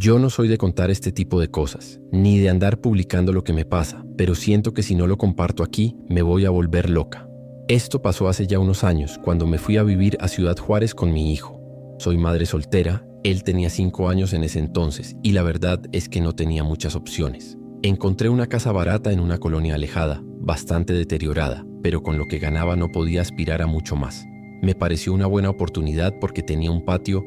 Yo no soy de contar este tipo de cosas, ni de andar publicando lo que me pasa, pero siento que si no lo comparto aquí, me voy a volver loca. Esto pasó hace ya unos años, cuando me fui a vivir a Ciudad Juárez con mi hijo. Soy madre soltera, él tenía 5 años en ese entonces, y la verdad es que no tenía muchas opciones. Encontré una casa barata en una colonia alejada, bastante deteriorada, pero con lo que ganaba no podía aspirar a mucho más. Me pareció una buena oportunidad porque tenía un patio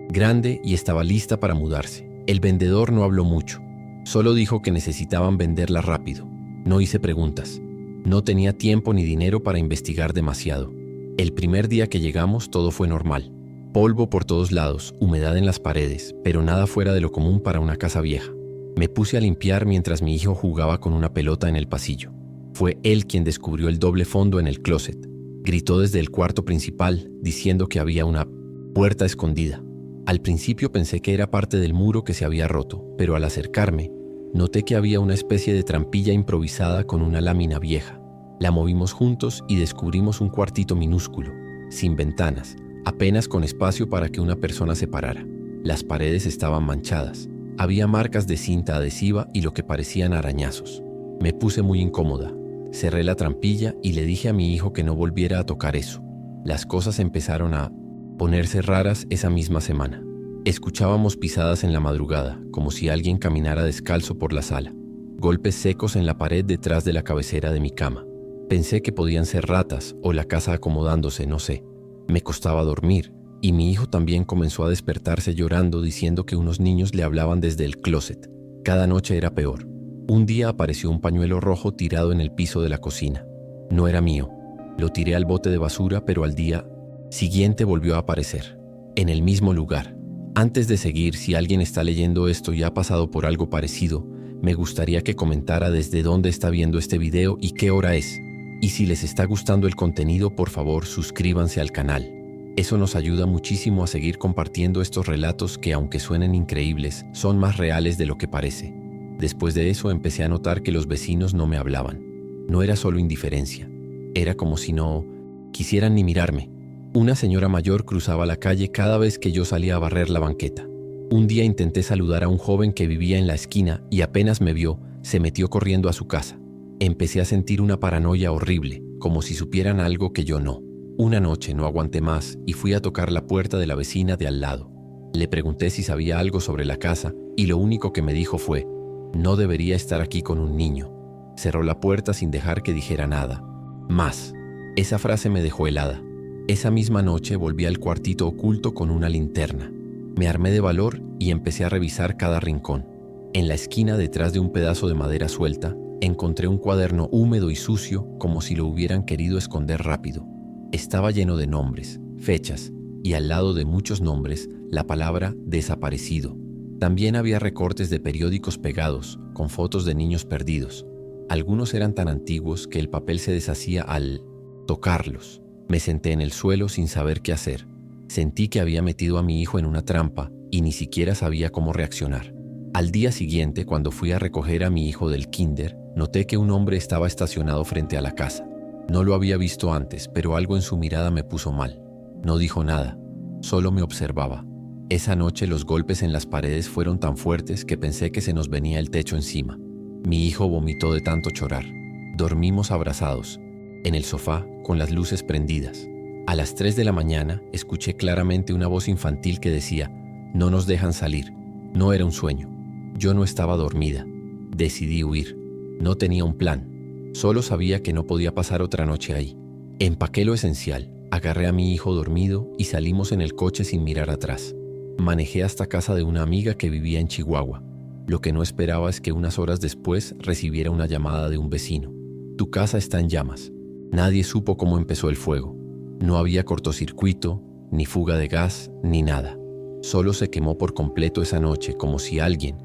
grande y estaba lista para mudarse. El vendedor no habló mucho, solo dijo que necesitaban venderla rápido. No hice preguntas. No tenía tiempo ni dinero para investigar demasiado. El primer día que llegamos todo fue normal. Polvo por todos lados, humedad en las paredes, pero nada fuera de lo común para una casa vieja. Me puse a limpiar mientras mi hijo jugaba con una pelota en el pasillo. Fue él quien descubrió el doble fondo en el closet. Gritó desde el cuarto principal, diciendo que había una puerta escondida. Al principio pensé que era parte del muro que se había roto, pero al acercarme, noté que había una especie de trampilla improvisada con una lámina vieja. La movimos juntos y descubrimos un cuartito minúsculo, sin ventanas, apenas con espacio para que una persona se parara. Las paredes estaban manchadas. Había marcas de cinta adhesiva y lo que parecían arañazos. Me puse muy incómoda. Cerré la trampilla y le dije a mi hijo que no volviera a tocar eso. Las cosas empezaron a ponerse raras esa misma semana. Escuchábamos pisadas en la madrugada, como si alguien caminara descalzo por la sala. Golpes secos en la pared detrás de la cabecera de mi cama. Pensé que podían ser ratas o la casa acomodándose, no sé. Me costaba dormir y mi hijo también comenzó a despertarse llorando diciendo que unos niños le hablaban desde el closet. Cada noche era peor. Un día apareció un pañuelo rojo tirado en el piso de la cocina. No era mío. Lo tiré al bote de basura, pero al día siguiente volvió a aparecer, en el mismo lugar. Antes de seguir, si alguien está leyendo esto y ha pasado por algo parecido, me gustaría que comentara desde dónde está viendo este video y qué hora es. Y si les está gustando el contenido, por favor, suscríbanse al canal. Eso nos ayuda muchísimo a seguir compartiendo estos relatos que, aunque suenen increíbles, son más reales de lo que parece. Después de eso empecé a notar que los vecinos no me hablaban. No era solo indiferencia, era como si no quisieran ni mirarme. Una señora mayor cruzaba la calle cada vez que yo salía a barrer la banqueta. Un día intenté saludar a un joven que vivía en la esquina y apenas me vio, se metió corriendo a su casa. Empecé a sentir una paranoia horrible, como si supieran algo que yo no. Una noche no aguanté más y fui a tocar la puerta de la vecina de al lado. Le pregunté si sabía algo sobre la casa y lo único que me dijo fue: no debería estar aquí con un niño. Cerró la puerta sin dejar que dijera nada más. Esa frase me dejó helada. Esa misma noche volví al cuartito oculto con una linterna. Me armé de valor y empecé a revisar cada rincón. En la esquina, detrás de un pedazo de madera suelta, encontré un cuaderno húmedo y sucio, como si lo hubieran querido esconder rápido. Estaba lleno de nombres, fechas, y al lado de muchos nombres, la palabra desaparecido. También había recortes de periódicos pegados, con fotos de niños perdidos. Algunos eran tan antiguos que el papel se deshacía al tocarlos. Me senté en el suelo sin saber qué hacer. Sentí que había metido a mi hijo en una trampa y ni siquiera sabía cómo reaccionar. Al día siguiente, cuando fui a recoger a mi hijo del kinder, noté que un hombre estaba estacionado frente a la casa. No lo había visto antes, pero algo en su mirada me puso mal. No dijo nada, solo me observaba. Esa noche los golpes en las paredes fueron tan fuertes que pensé que se nos venía el techo encima. Mi hijo vomitó de tanto llorar. Dormimos abrazados, en el sofá, con las luces prendidas. A las 3 de la mañana escuché claramente una voz infantil que decía: no nos dejan salir. No era un sueño. Yo no estaba dormida. Decidí huir. No tenía un plan. Solo sabía que no podía pasar otra noche ahí. Empaqué lo esencial, agarré a mi hijo dormido y salimos en el coche sin mirar atrás. Manejé hasta casa de una amiga que vivía en Chihuahua. Lo que no esperaba es que unas horas después recibiera una llamada de un vecino. Tu casa está en llamas. Nadie supo cómo empezó el fuego. No había cortocircuito, ni fuga de gas, ni nada. Solo se quemó por completo esa noche, como si alguien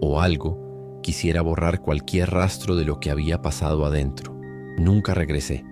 o algo quisiera borrar cualquier rastro de lo que había pasado adentro. Nunca regresé.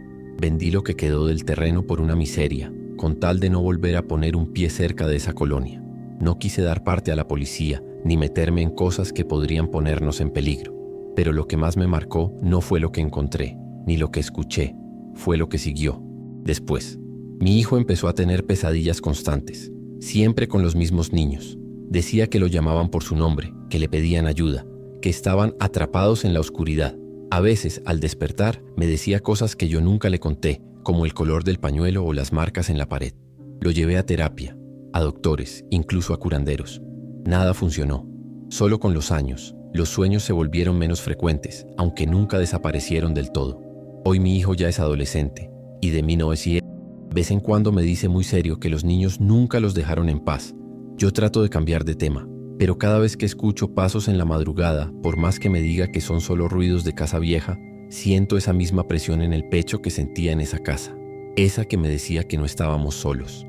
Vendí lo que quedó del terreno por una miseria, con tal de no volver a poner un pie cerca de esa colonia. No quise dar parte a la policía, ni meterme en cosas que podrían ponernos en peligro. Pero lo que más me marcó no fue lo que encontré, ni lo que escuché, fue lo que siguió. Después, mi hijo empezó a tener pesadillas constantes, siempre con los mismos niños. Decía que lo llamaban por su nombre, que le pedían ayuda, que estaban atrapados en la oscuridad. A veces, al despertar, me decía cosas que yo nunca le conté, como el color del pañuelo o las marcas en la pared. Lo llevé a terapia, a doctores, incluso a curanderos. Nada funcionó. Solo con los años, los sueños se volvieron menos frecuentes, aunque nunca desaparecieron del todo. Hoy mi hijo ya es adolescente, y de mí no es él. De vez en cuando me dice muy serio que los niños nunca los dejaron en paz. Yo trato de cambiar de tema, pero cada vez que escucho pasos en la madrugada, por más que me diga que son solo ruidos de casa vieja, siento esa misma presión en el pecho que sentía en esa casa, esa que me decía que no estábamos solos.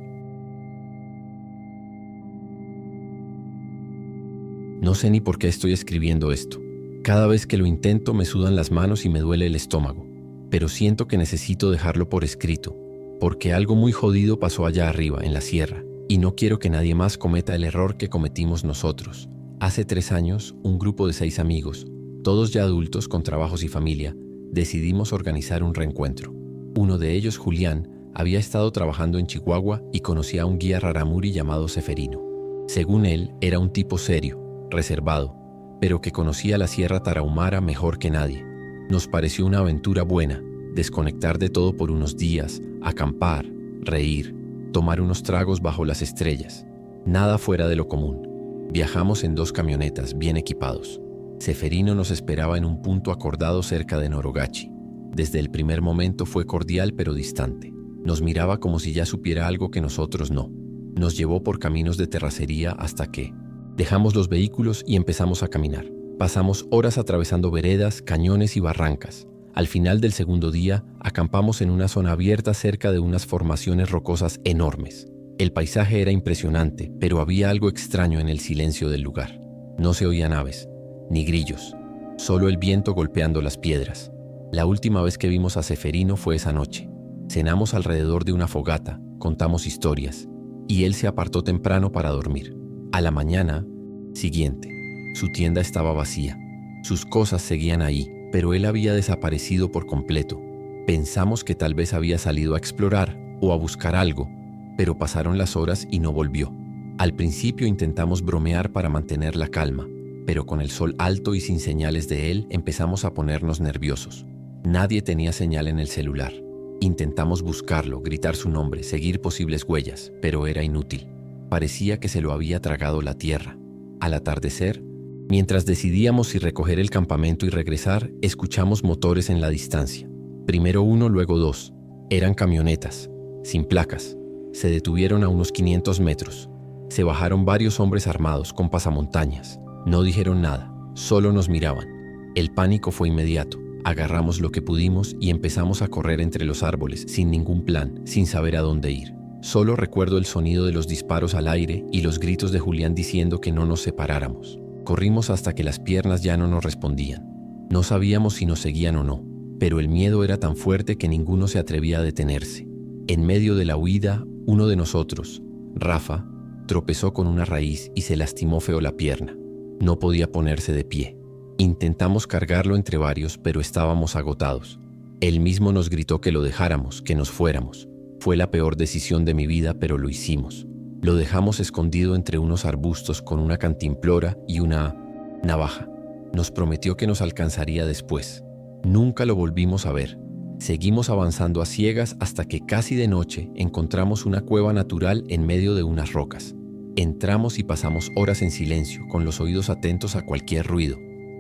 No sé ni por qué estoy escribiendo esto. Cada vez que lo intento me sudan las manos y me duele el estómago, pero siento que necesito dejarlo por escrito, porque algo muy jodido pasó allá arriba, en la sierra, y no quiero que nadie más cometa el error que cometimos nosotros. Hace 3 años, un grupo de 6 amigos, todos ya adultos con trabajos y familia, decidimos organizar un reencuentro. Uno de ellos, Julián, había estado trabajando en Chihuahua y conocía a un guía rarámuri llamado Seferino. Según él, era un tipo serio, reservado, pero que conocía la Sierra Tarahumara mejor que nadie. Nos pareció una aventura buena, desconectar de todo por unos días, acampar, reír, tomar unos tragos bajo las estrellas. Nada fuera de lo común. Viajamos en 2 camionetas, bien equipados. Seferino nos esperaba en un punto acordado cerca de Norogachi. Desde el primer momento fue cordial pero distante. Nos miraba como si ya supiera algo que nosotros no. Nos llevó por caminos de terracería hasta que dejamos los vehículos y empezamos a caminar. Pasamos horas atravesando veredas, cañones y barrancas. Al final del segundo día, acampamos en una zona abierta cerca de unas formaciones rocosas enormes. El paisaje era impresionante, pero había algo extraño en el silencio del lugar. No se oían aves, ni grillos, solo el viento golpeando las piedras. La última vez que vimos a Seferino fue esa noche. Cenamos alrededor de una fogata, contamos historias, y él se apartó temprano para dormir. A la mañana siguiente, su tienda estaba vacía. Sus cosas seguían ahí, pero él había desaparecido por completo. Pensamos que tal vez había salido a explorar o a buscar algo, pero pasaron las horas y no volvió. Al principio intentamos bromear para mantener la calma, pero con el sol alto y sin señales de él empezamos a ponernos nerviosos. Nadie tenía señal en el celular. Intentamos buscarlo, gritar su nombre, seguir posibles huellas, pero era inútil. Parecía que se lo había tragado la tierra. Al atardecer, mientras decidíamos si recoger el campamento y regresar, escuchamos motores en la distancia. Primero uno, luego 2. Eran camionetas, sin placas. Se detuvieron a unos 500 metros. Se bajaron varios hombres armados con pasamontañas. No dijeron nada, solo nos miraban. El pánico fue inmediato. Agarramos lo que pudimos y empezamos a correr entre los árboles, sin ningún plan, sin saber a dónde ir. Solo recuerdo el sonido de los disparos al aire y los gritos de Julián diciendo que no nos separáramos. Corrimos hasta que las piernas ya no nos respondían. No sabíamos si nos seguían o no, pero el miedo era tan fuerte que ninguno se atrevía a detenerse. En medio de la huida, uno de nosotros, Rafa, tropezó con una raíz y se lastimó feo la pierna. No podía ponerse de pie. Intentamos cargarlo entre varios, pero estábamos agotados. Él mismo nos gritó que lo dejáramos, que nos fuéramos. Fue la peor decisión de mi vida, pero lo hicimos. Lo dejamos escondido entre unos arbustos con una cantimplora y una navaja. Nos prometió que nos alcanzaría después. Nunca lo volvimos a ver. Seguimos avanzando a ciegas hasta que casi de noche encontramos una cueva natural en medio de unas rocas. Entramos y pasamos horas en silencio, con los oídos atentos a cualquier ruido.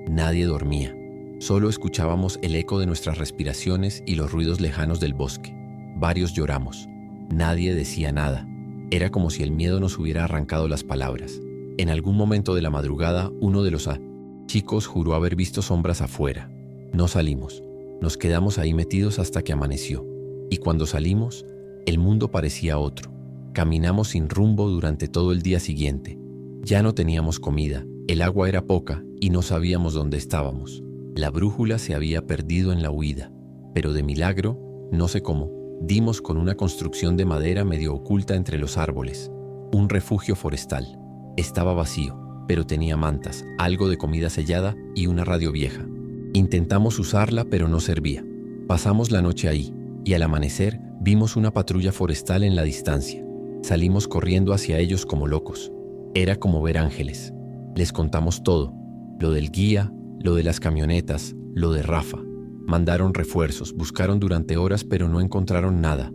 Nadie dormía. Solo escuchábamos el eco de nuestras respiraciones y los ruidos lejanos del bosque. Varios lloramos. Nadie decía nada. Era como si el miedo nos hubiera arrancado las palabras. En algún momento de la madrugada, uno de los chicos juró haber visto sombras afuera. No salimos. Nos quedamos ahí metidos hasta que amaneció. Y cuando salimos, el mundo parecía otro. Caminamos sin rumbo durante todo el día siguiente. Ya no teníamos comida, el agua era poca y no sabíamos dónde estábamos. La brújula se había perdido en la huida. Pero de milagro, no sé cómo, dimos con una construcción de madera medio oculta entre los árboles. Un refugio forestal. Estaba vacío, pero tenía mantas, algo de comida sellada y una radio vieja. Intentamos usarla, pero no servía. Pasamos la noche ahí, y al amanecer vimos una patrulla forestal en la distancia. Salimos corriendo hacia ellos como locos. Era como ver ángeles. Les contamos todo, lo del guía, lo de las camionetas, lo de Rafa. Mandaron refuerzos, buscaron durante horas pero no encontraron nada,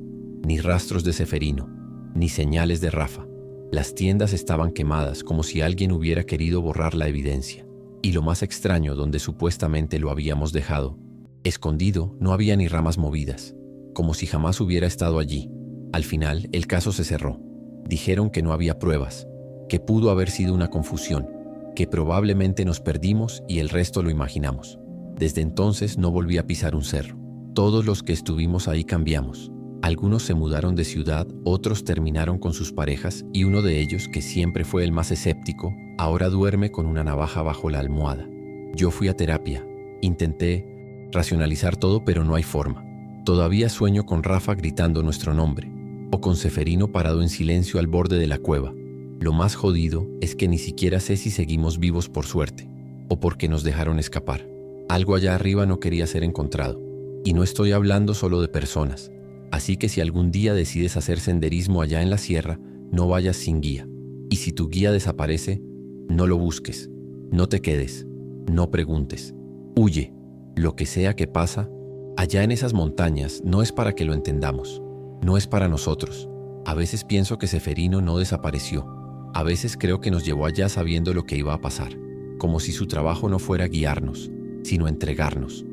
ni rastros de Ceferino, ni señales de Rafa. Las tiendas estaban quemadas como si alguien hubiera querido borrar la evidencia. Y lo más extraño, donde supuestamente lo habíamos dejado, escondido, no había ni ramas movidas, como si jamás hubiera estado allí. Al final, el caso se cerró. Dijeron que no había pruebas, que pudo haber sido una confusión, que probablemente nos perdimos y el resto lo imaginamos. Desde entonces no volví a pisar un cerro. Todos los que estuvimos ahí cambiamos. Algunos se mudaron de ciudad, otros terminaron con sus parejas y uno de ellos, que siempre fue el más escéptico, ahora duerme con una navaja bajo la almohada. Yo fui a terapia. Intenté racionalizar todo, pero no hay forma. Todavía sueño con Rafa gritando nuestro nombre, o con Ceferino parado en silencio al borde de la cueva. Lo más jodido es que ni siquiera sé si seguimos vivos por suerte, o porque nos dejaron escapar. Algo allá arriba no quería ser encontrado. Y no estoy hablando solo de personas. Así que si algún día decides hacer senderismo allá en la sierra, no vayas sin guía. Y si tu guía desaparece, no lo busques. No te quedes. No preguntes. Huye. Lo que sea que pasa, allá en esas montañas no es para que lo entendamos. No es para nosotros. A veces pienso que Ceferino no desapareció. A veces creo que nos llevó allá sabiendo lo que iba a pasar. Como si su trabajo no fuera guiarnos, sino entregarnos.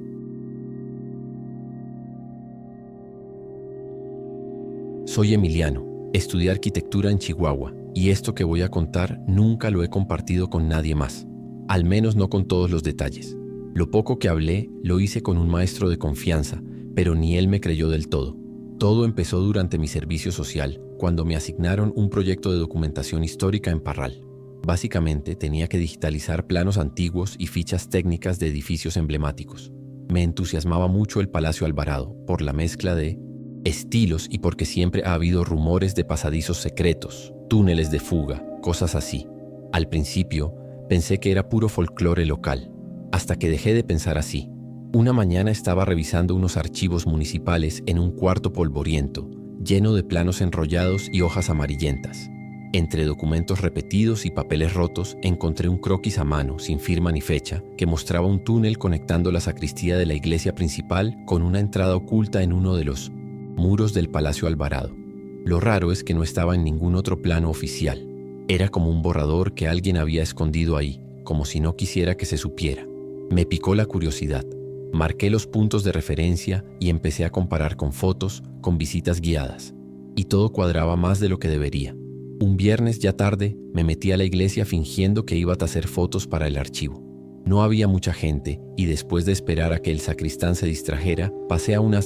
Soy Emiliano, estudié arquitectura en Chihuahua, y esto que voy a contar nunca lo he compartido con nadie más, al menos no con todos los detalles. Lo poco que hablé lo hice con un maestro de confianza, pero ni él me creyó del todo. Todo empezó durante mi servicio social, cuando me asignaron un proyecto de documentación histórica en Parral. Básicamente tenía que digitalizar planos antiguos y fichas técnicas de edificios emblemáticos. Me entusiasmaba mucho el Palacio Alvarado, por la mezcla de estilos y porque siempre ha habido rumores de pasadizos secretos, túneles de fuga, cosas así. Al principio, pensé que era puro folclore local, hasta que dejé de pensar así. Una mañana estaba revisando unos archivos municipales en un cuarto polvoriento, lleno de planos enrollados y hojas amarillentas. Entre documentos repetidos y papeles rotos, encontré un croquis a mano, sin firma ni fecha, que mostraba un túnel conectando la sacristía de la iglesia principal con una entrada oculta en uno de los muros del Palacio Alvarado. Lo raro es que no estaba en ningún otro plano oficial. Era como un borrador que alguien había escondido ahí, como si no quisiera que se supiera. Me picó la curiosidad. Marqué los puntos de referencia y empecé a comparar con fotos, con visitas guiadas. Y todo cuadraba más de lo que debería. Un viernes ya tarde me metí a la iglesia fingiendo que iba a hacer fotos para el archivo. No había mucha gente y después de esperar a que el sacristán se distrajera, pasé a una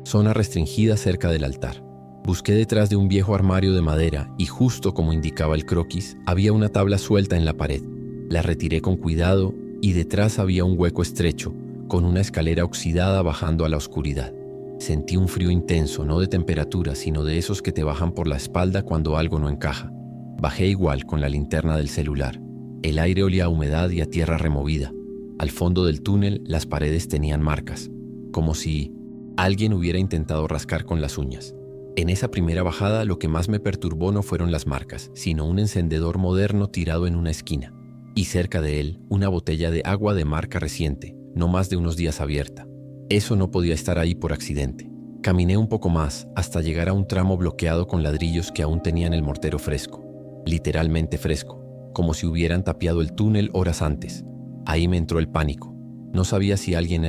zona restringida cerca del altar. Busqué detrás de un viejo armario de madera y justo como indicaba el croquis, había una tabla suelta en la pared. La retiré con cuidado y detrás había un hueco estrecho, con una escalera oxidada bajando a la oscuridad. Sentí un frío intenso, no de temperatura, sino de esos que te bajan por la espalda cuando algo no encaja. Bajé igual con la linterna del celular. El aire olía a humedad y a tierra removida. Al fondo del túnel, las paredes tenían marcas, como si alguien hubiera intentado rascar con las uñas. En esa primera bajada, lo que más me perturbó no fueron las marcas, sino un encendedor moderno tirado en una esquina. Y cerca de él, una botella de agua de marca reciente, no más de unos días abierta. Eso no podía estar ahí por accidente. Caminé un poco más hasta llegar a un tramo bloqueado con ladrillos que aún tenían el mortero fresco. Literalmente fresco, como si hubieran tapiado el túnel horas antes. Ahí me entró el pánico. No sabía si alguien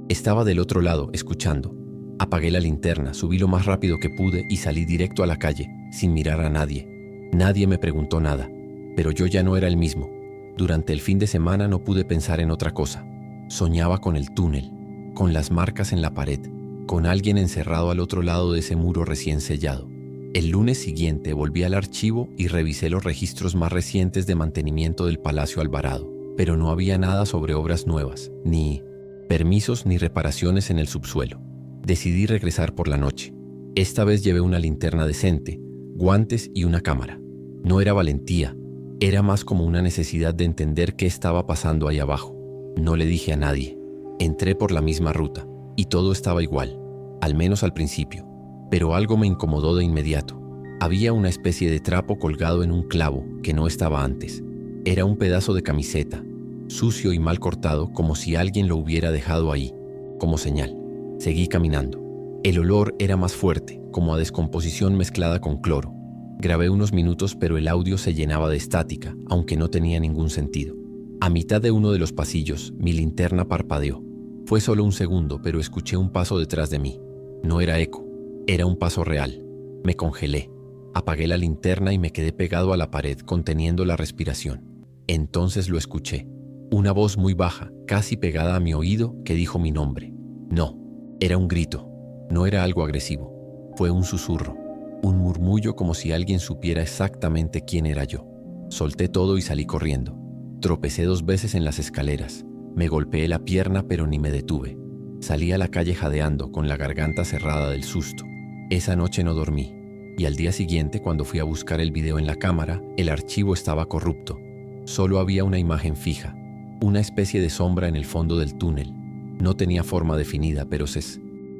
estaba del otro lado, escuchando. Apagué la linterna, subí lo más rápido que pude y salí directo a la calle, sin mirar a nadie. Nadie me preguntó nada, pero yo ya no era el mismo. Durante el fin de semana no pude pensar en otra cosa. Soñaba con el túnel, con las marcas en la pared, con alguien encerrado al otro lado de ese muro recién sellado. El lunes siguiente volví al archivo y revisé los registros más recientes de mantenimiento del Palacio Alvarado, pero no había nada sobre obras nuevas, ni permisos ni reparaciones en el subsuelo. Decidí regresar por la noche. Esta vez llevé una linterna decente, guantes y una cámara. No era valentía, era más como una necesidad de entender qué estaba pasando ahí abajo. No le dije a nadie. Entré por la misma ruta, y todo estaba igual, al menos al principio, pero algo me incomodó de inmediato. Había una especie de trapo colgado en un clavo que no estaba antes. Era un pedazo de camiseta, sucio y mal cortado, como si alguien lo hubiera dejado ahí, como señal. Seguí caminando. El olor era más fuerte, como a descomposición mezclada con cloro. Grabé unos minutos, pero el audio se llenaba de estática, aunque no tenía ningún sentido. A mitad de uno de los pasillos, mi linterna parpadeó. Fue solo un segundo, pero escuché un paso detrás de mí. No era eco, era un paso real. Me congelé. Apagué la linterna y me quedé pegado a la pared, conteniendo la respiración. Entonces lo escuché. Una voz muy baja, casi pegada a mi oído, que dijo mi nombre. No, era un grito. No era algo agresivo. Fue un susurro, un murmullo como si alguien supiera exactamente quién era yo. Solté todo y salí corriendo. Tropecé 2 veces en las escaleras. Me golpeé la pierna, pero ni me detuve. Salí a la calle jadeando, con la garganta cerrada del susto. Esa noche no dormí. Y al día siguiente, cuando fui a buscar el video en la cámara, el archivo estaba corrupto. Solo había una imagen fija, una especie de sombra en el fondo del túnel. No tenía forma definida, pero se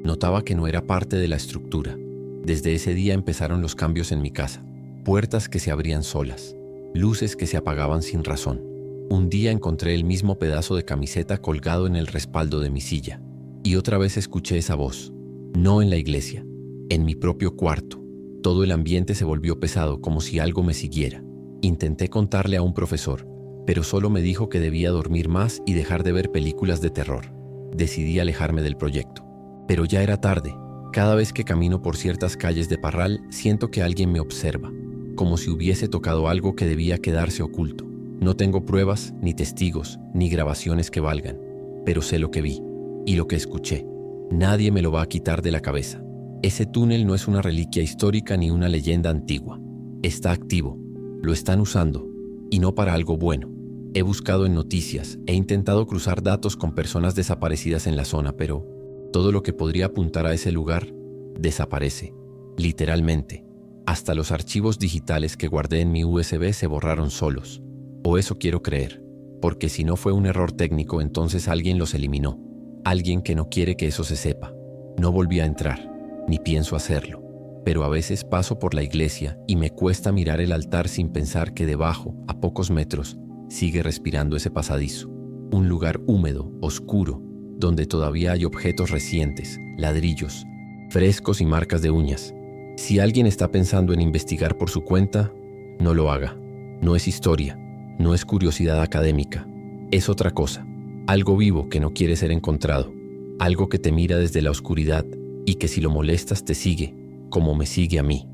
notaba que no era parte de la estructura. Desde ese día empezaron los cambios en mi casa. Puertas que se abrían solas, luces que se apagaban sin razón. Un día encontré el mismo pedazo de camiseta colgado en el respaldo de mi silla. Y otra vez escuché esa voz. No en la iglesia, en mi propio cuarto. Todo el ambiente se volvió pesado, como si algo me siguiera. Intenté contarle a un profesor, pero solo me dijo que debía dormir más y dejar de ver películas de terror. Decidí alejarme del proyecto. Pero ya era tarde. Cada vez que camino por ciertas calles de Parral, siento que alguien me observa, como si hubiese tocado algo que debía quedarse oculto. No tengo pruebas, ni testigos, ni grabaciones que valgan, pero sé lo que vi y lo que escuché. Nadie me lo va a quitar de la cabeza. Ese túnel no es una reliquia histórica ni una leyenda antigua. Está activo. Lo están usando, y no para algo bueno. He buscado en noticias, he intentado cruzar datos con personas desaparecidas en la zona, pero todo lo que podría apuntar a ese lugar desaparece, literalmente. Hasta los archivos digitales que guardé en mi USB se borraron solos. O eso quiero creer, porque si no fue un error técnico, entonces alguien los eliminó. Alguien que no quiere que eso se sepa. No volví a entrar, ni pienso hacerlo. Pero a veces paso por la iglesia y me cuesta mirar el altar sin pensar que debajo, a pocos metros, sigue respirando ese pasadizo. Un lugar húmedo, oscuro, donde todavía hay objetos recientes, ladrillos, frescos y marcas de uñas. Si alguien está pensando en investigar por su cuenta, no lo haga. No es historia, no es curiosidad académica. Es otra cosa. Algo vivo que no quiere ser encontrado. Algo que te mira desde la oscuridad y que si lo molestas te sigue, como me sigue a mí.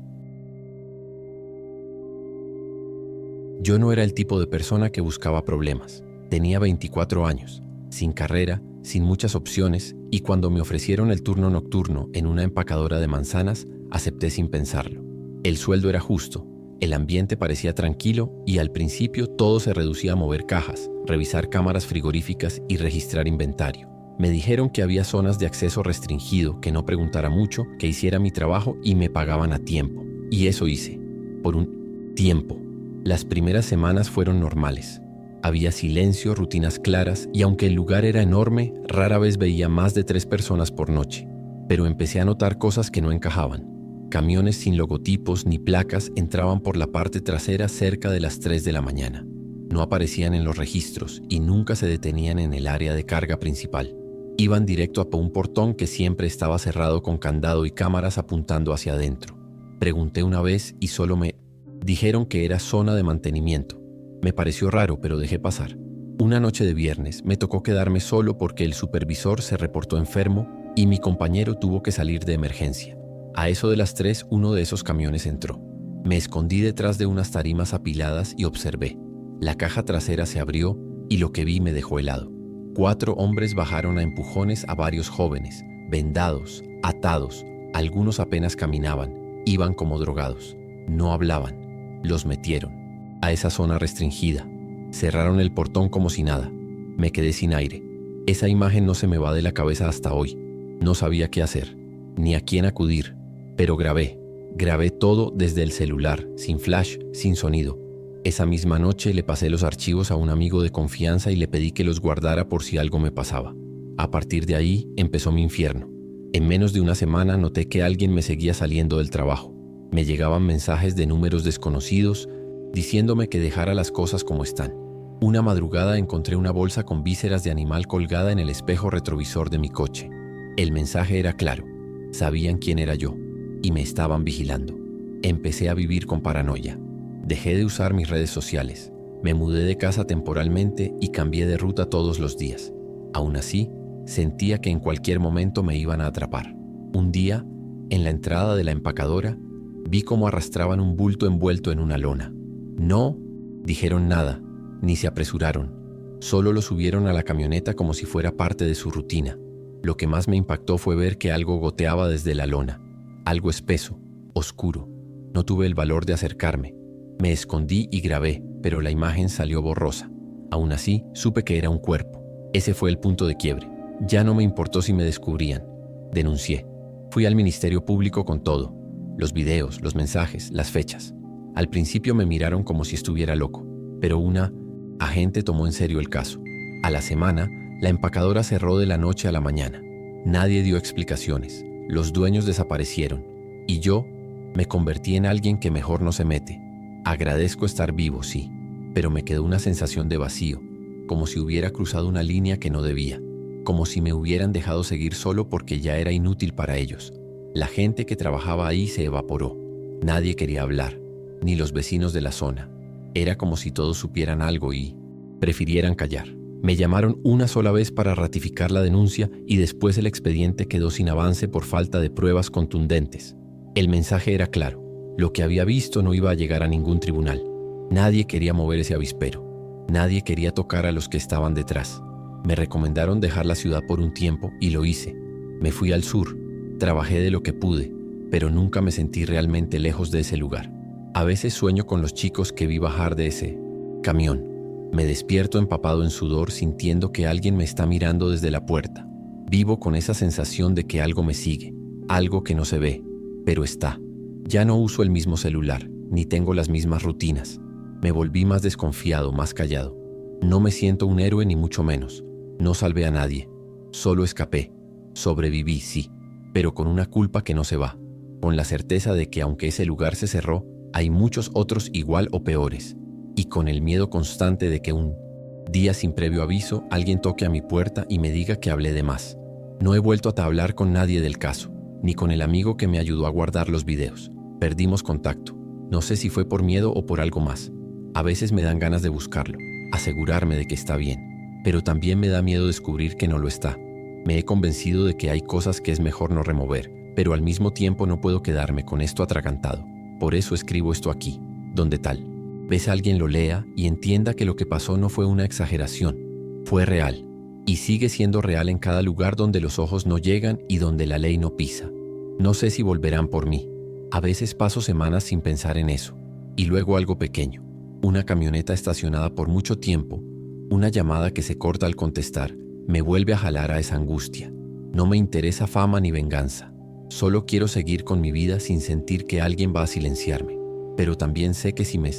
Yo no era el tipo de persona que buscaba problemas. Tenía 24 años, sin carrera, sin muchas opciones, y cuando me ofrecieron el turno nocturno en una empacadora de manzanas, acepté sin pensarlo. El sueldo era justo, el ambiente parecía tranquilo y al principio todo se reducía a mover cajas, revisar cámaras frigoríficas y registrar inventario. Me dijeron que había zonas de acceso restringido, que no preguntara mucho, que hiciera mi trabajo y me pagaban a tiempo. Y eso hice, por un tiempo. Las primeras semanas fueron normales. Había silencio, rutinas claras y aunque el lugar era enorme, rara vez veía más de 3 personas por noche. Pero empecé a notar cosas que no encajaban. Camiones sin logotipos ni placas entraban por la parte trasera cerca de las 3 de la mañana. No aparecían en los registros y nunca se detenían en el área de carga principal. Iban directo a un portón que siempre estaba cerrado con candado y cámaras apuntando hacia adentro. Pregunté una vez y solo me dijeron que era zona de mantenimiento. Me pareció raro, pero dejé pasar. Una noche de viernes me tocó quedarme solo porque el supervisor se reportó enfermo y mi compañero tuvo que salir de emergencia. A eso de las 3, uno de esos camiones entró. Me escondí detrás de unas tarimas apiladas y observé. La caja trasera se abrió y lo que vi me dejó helado. 4 hombres bajaron a empujones a varios jóvenes, vendados, atados. Algunos apenas caminaban, iban como drogados. No hablaban. Los metieron a esa zona restringida. Cerraron el portón como si nada. Me quedé sin aire. Esa imagen no se me va de la cabeza hasta hoy. No sabía qué hacer, ni a quién acudir, pero grabé todo desde el celular, sin flash, sin sonido. Esa misma noche le pasé los archivos a un amigo de confianza y le pedí que los guardara por si algo me pasaba. A partir de ahí empezó mi infierno. En menos de una semana noté que alguien me seguía saliendo del trabajo. Me llegaban mensajes de números desconocidos diciéndome que dejara las cosas como están. Una madrugada encontré una bolsa con vísceras de animal colgada en el espejo retrovisor de mi coche. El mensaje era claro. Sabían quién era yo y me estaban vigilando. Empecé a vivir con paranoia. Dejé de usar mis redes sociales. Me mudé de casa temporalmente y cambié de ruta todos los días. Aún así, sentía que en cualquier momento me iban a atrapar. Un día, en la entrada de la empacadora, vi cómo arrastraban un bulto envuelto en una lona. No dijeron nada, ni se apresuraron. Solo lo subieron a la camioneta como si fuera parte de su rutina. Lo que más me impactó fue ver que algo goteaba desde la lona. Algo espeso, oscuro. No tuve el valor de acercarme. Me escondí y grabé, pero la imagen salió borrosa. Aún así, supe que era un cuerpo. Ese fue el punto de quiebre. Ya no me importó si me descubrían. Denuncié. Fui al Ministerio Público con todo. Los videos, los mensajes, las fechas. Al principio me miraron como si estuviera loco, pero una agente tomó en serio el caso. A la semana, la empacadora cerró de la noche a la mañana. Nadie dio explicaciones. Los dueños desaparecieron. Y yo me convertí en alguien que mejor no se mete. Agradezco estar vivo, sí, pero me quedó una sensación de vacío, como si hubiera cruzado una línea que no debía, como si me hubieran dejado seguir solo porque ya era inútil para ellos. La gente que trabajaba ahí se evaporó. Nadie quería hablar, ni los vecinos de la zona. Era como si todos supieran algo y prefirieran callar. Me llamaron una sola vez para ratificar la denuncia y después el expediente quedó sin avance por falta de pruebas contundentes. El mensaje era claro. Lo que había visto no iba a llegar a ningún tribunal. Nadie quería mover ese avispero. Nadie quería tocar a los que estaban detrás. Me recomendaron dejar la ciudad por un tiempo y lo hice. Me fui al sur. Trabajé de lo que pude, pero nunca me sentí realmente lejos de ese lugar. A veces sueño con los chicos que vi bajar de ese camión. Me despierto empapado en sudor sintiendo que alguien me está mirando desde la puerta. Vivo con esa sensación de que algo me sigue, algo que no se ve, pero está. Ya no uso el mismo celular, ni tengo las mismas rutinas. Me volví más desconfiado, más callado. No me siento un héroe ni mucho menos. No salvé a nadie. Solo escapé. Sobreviví, sí, pero con una culpa que no se va. Con la certeza de que aunque ese lugar se cerró, hay muchos otros igual o peores. Y con el miedo constante de que un día sin previo aviso alguien toque a mi puerta y me diga que hablé de más. No he vuelto a hablar con nadie del caso, ni con el amigo que me ayudó a guardar los videos. Perdimos contacto. No sé si fue por miedo o por algo más. A veces me dan ganas de buscarlo, asegurarme de que está bien, pero también me da miedo descubrir que no lo está. Me he convencido de que hay cosas que es mejor no remover, pero al mismo tiempo no puedo quedarme con esto atragantado. Por eso escribo esto aquí, donde tal vez alguien lo lea y entienda que lo que pasó no fue una exageración, fue real, y sigue siendo real en cada lugar donde los ojos no llegan y donde la ley no pisa. No sé si volverán por mí. A veces paso semanas sin pensar en eso, y luego algo pequeño, una camioneta estacionada por mucho tiempo, una llamada que se corta al contestar, me vuelve a jalar a esa angustia. No me interesa fama ni venganza. Solo quiero seguir con mi vida sin sentir que alguien va a silenciarme. Pero también sé que si me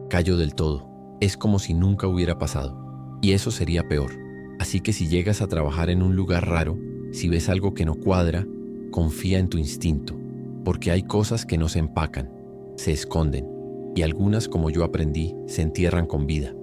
callo del todo, es como si nunca hubiera pasado. Y eso sería peor. Así que si llegas a trabajar en un lugar raro, si ves algo que no cuadra, confía en tu instinto. Porque hay cosas que no se empacan, se esconden. Y algunas, como yo aprendí, se entierran con vida.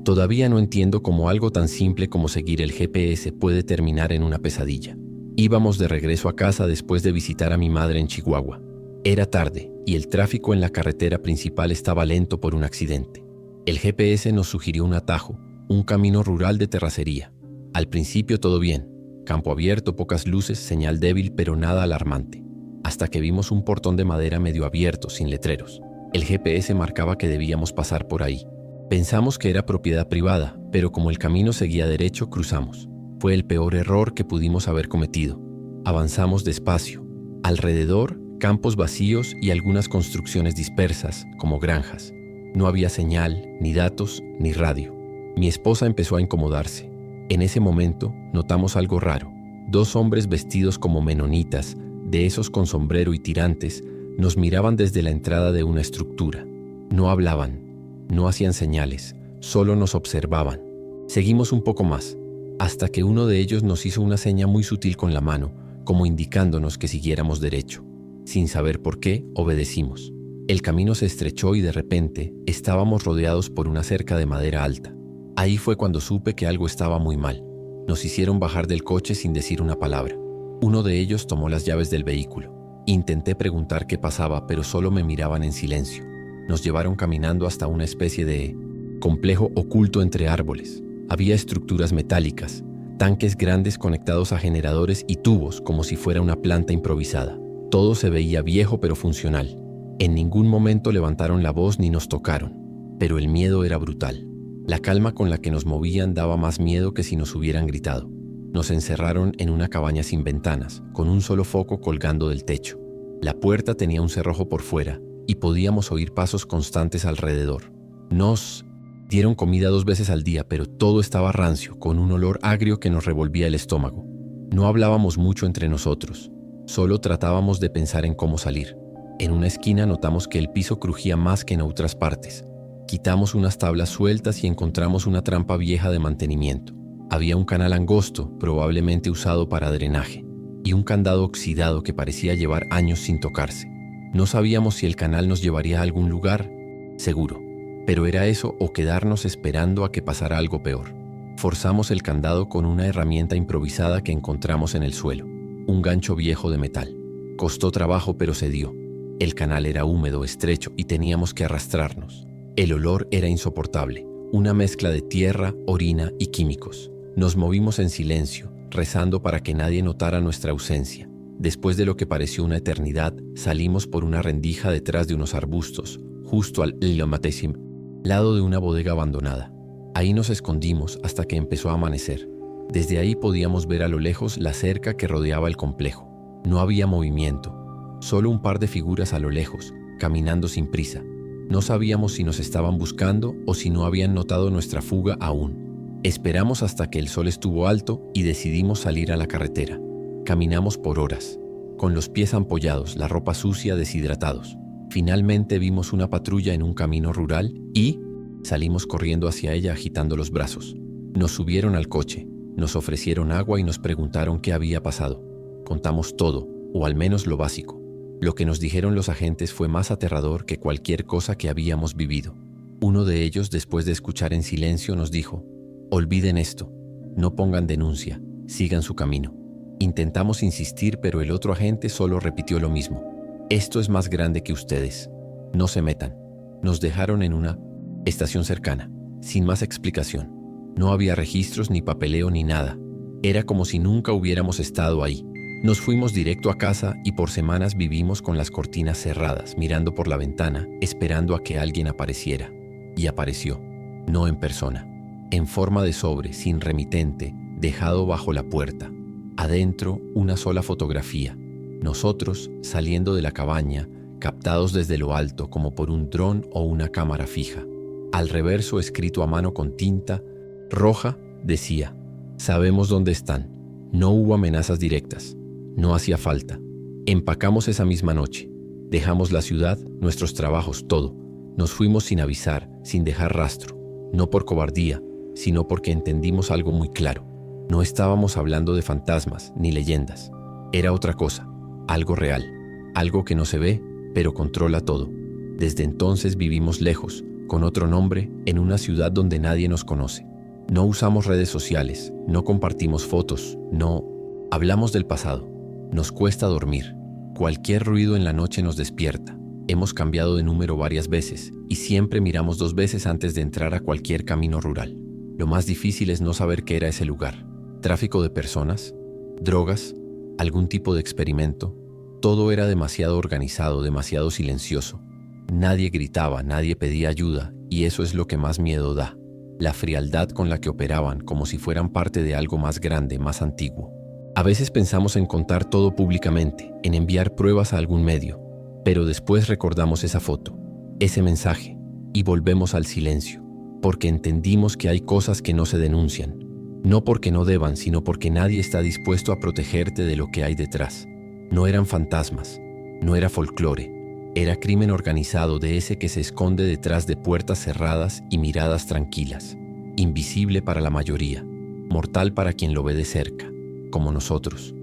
Todavía no entiendo cómo algo tan simple como seguir el GPS puede terminar en una pesadilla. Íbamos de regreso a casa después de visitar a mi madre en Chihuahua. Era tarde y el tráfico en la carretera principal estaba lento por un accidente. El GPS nos sugirió un atajo, un camino rural de terracería. Al principio todo bien, campo abierto, pocas luces, señal débil pero nada alarmante. Hasta que vimos un portón de madera medio abierto, sin letreros. El GPS marcaba que debíamos pasar por ahí. Pensamos que era propiedad privada, pero como el camino seguía derecho, cruzamos. Fue el peor error que pudimos haber cometido. Avanzamos despacio. Alrededor, campos vacíos y algunas construcciones dispersas, como granjas. No había señal, ni datos, ni radio. Mi esposa empezó a incomodarse. En ese momento, notamos algo raro. 2 hombres vestidos como menonitas, de esos con sombrero y tirantes, nos miraban desde la entrada de una estructura. No hablaban. No hacían señales, solo nos observaban. Seguimos un poco más, hasta que uno de ellos nos hizo una seña muy sutil con la mano, como indicándonos que siguiéramos derecho. Sin saber por qué, obedecimos. El camino se estrechó y de repente estábamos rodeados por una cerca de madera alta. Ahí fue cuando supe que algo estaba muy mal. Nos hicieron bajar del coche sin decir una palabra. Uno de ellos tomó las llaves del vehículo. Intenté preguntar qué pasaba, pero solo me miraban en silencio. Nos llevaron caminando hasta una especie de complejo oculto entre árboles. Había estructuras metálicas, tanques grandes conectados a generadores y tubos como si fuera una planta improvisada. Todo se veía viejo pero funcional. En ningún momento levantaron la voz ni nos tocaron, pero el miedo era brutal. La calma con la que nos movían daba más miedo que si nos hubieran gritado. Nos encerraron en una cabaña sin ventanas, con un solo foco colgando del techo. La puerta tenía un cerrojo por fuera y podíamos oír pasos constantes alrededor. Nos dieron comida 2 veces al día, pero todo estaba rancio, con un olor agrio que nos revolvía el estómago. No hablábamos mucho entre nosotros, solo tratábamos de pensar en cómo salir. En una esquina notamos que el piso crujía más que en otras partes. Quitamos unas tablas sueltas y encontramos una trampa vieja de mantenimiento. Había un canal angosto, probablemente usado para drenaje, y un candado oxidado que parecía llevar años sin tocarse. No sabíamos si el canal nos llevaría a algún lugar, seguro, pero era eso o quedarnos esperando a que pasara algo peor. Forzamos el candado con una herramienta improvisada que encontramos en el suelo, un gancho viejo de metal. Costó trabajo, pero se dio. El canal era húmedo, estrecho y teníamos que arrastrarnos. El olor era insoportable, una mezcla de tierra, orina y químicos. Nos movimos en silencio, rezando para que nadie notara nuestra ausencia. Después de lo que pareció una eternidad, salimos por una rendija detrás de unos arbustos, justo al lado de una bodega abandonada. Ahí nos escondimos hasta que empezó a amanecer. Desde ahí podíamos ver a lo lejos la cerca que rodeaba el complejo. No había movimiento, solo un par de figuras a lo lejos, caminando sin prisa. No sabíamos si nos estaban buscando o si no habían notado nuestra fuga aún. Esperamos hasta que el sol estuvo alto y decidimos salir a la carretera. Caminamos por horas, con los pies ampollados, la ropa sucia, deshidratados. Finalmente vimos una patrulla en un camino rural y salimos corriendo hacia ella agitando los brazos. Nos subieron al coche, nos ofrecieron agua y nos preguntaron qué había pasado. Contamos todo, o al menos lo básico. Lo que nos dijeron los agentes fue más aterrador que cualquier cosa que habíamos vivido. Uno de ellos, después de escuchar en silencio, nos dijo: «Olviden esto, no pongan denuncia, sigan su camino». Intentamos insistir, pero el otro agente solo repitió lo mismo: «Esto es más grande que ustedes, no se metan». Nos dejaron en una estación cercana, sin más explicación. No había registros, ni papeleo, ni nada. Era como si nunca hubiéramos estado ahí. Nos fuimos directo a casa y por semanas vivimos con las cortinas cerradas, mirando por la ventana, esperando a que alguien apareciera. Y apareció, no en persona, en forma de sobre, sin remitente, dejado bajo la puerta. Adentro, una sola fotografía. Nosotros saliendo de la cabaña, captados desde lo alto como por un dron o una cámara fija. Al reverso, escrito a mano con tinta roja, decía: «Sabemos dónde están. No hubo amenazas directas. No hacía falta. Empacamos esa misma noche. Dejamos la ciudad, nuestros trabajos, todo. Nos fuimos sin avisar, sin dejar rastro. No por cobardía, sino porque entendimos algo muy claro. No estábamos hablando de fantasmas ni leyendas. Era otra cosa, algo real, algo que no se ve, pero controla todo. Desde entonces vivimos lejos, con otro nombre, en una ciudad donde nadie nos conoce. No usamos redes sociales, no compartimos fotos, no hablamos del pasado. Nos cuesta dormir. Cualquier ruido en la noche nos despierta. Hemos cambiado de número varias veces y siempre miramos 2 veces antes de entrar a cualquier camino rural. Lo más difícil es no saber qué era ese lugar. Tráfico de personas, drogas, algún tipo de experimento. Todo era demasiado organizado, demasiado silencioso. Nadie gritaba, nadie pedía ayuda, y eso es lo que más miedo da. La frialdad con la que operaban, como si fueran parte de algo más grande, más antiguo. A veces pensamos en contar todo públicamente, en enviar pruebas a algún medio, pero después recordamos esa foto, ese mensaje, y volvemos al silencio, porque entendimos que hay cosas que no se denuncian, no porque no deban, sino porque nadie está dispuesto a protegerte de lo que hay detrás. No eran fantasmas, no era folclore, era crimen organizado, de ese que se esconde detrás de puertas cerradas y miradas tranquilas, invisible para la mayoría, mortal para quien lo ve de cerca, como nosotros.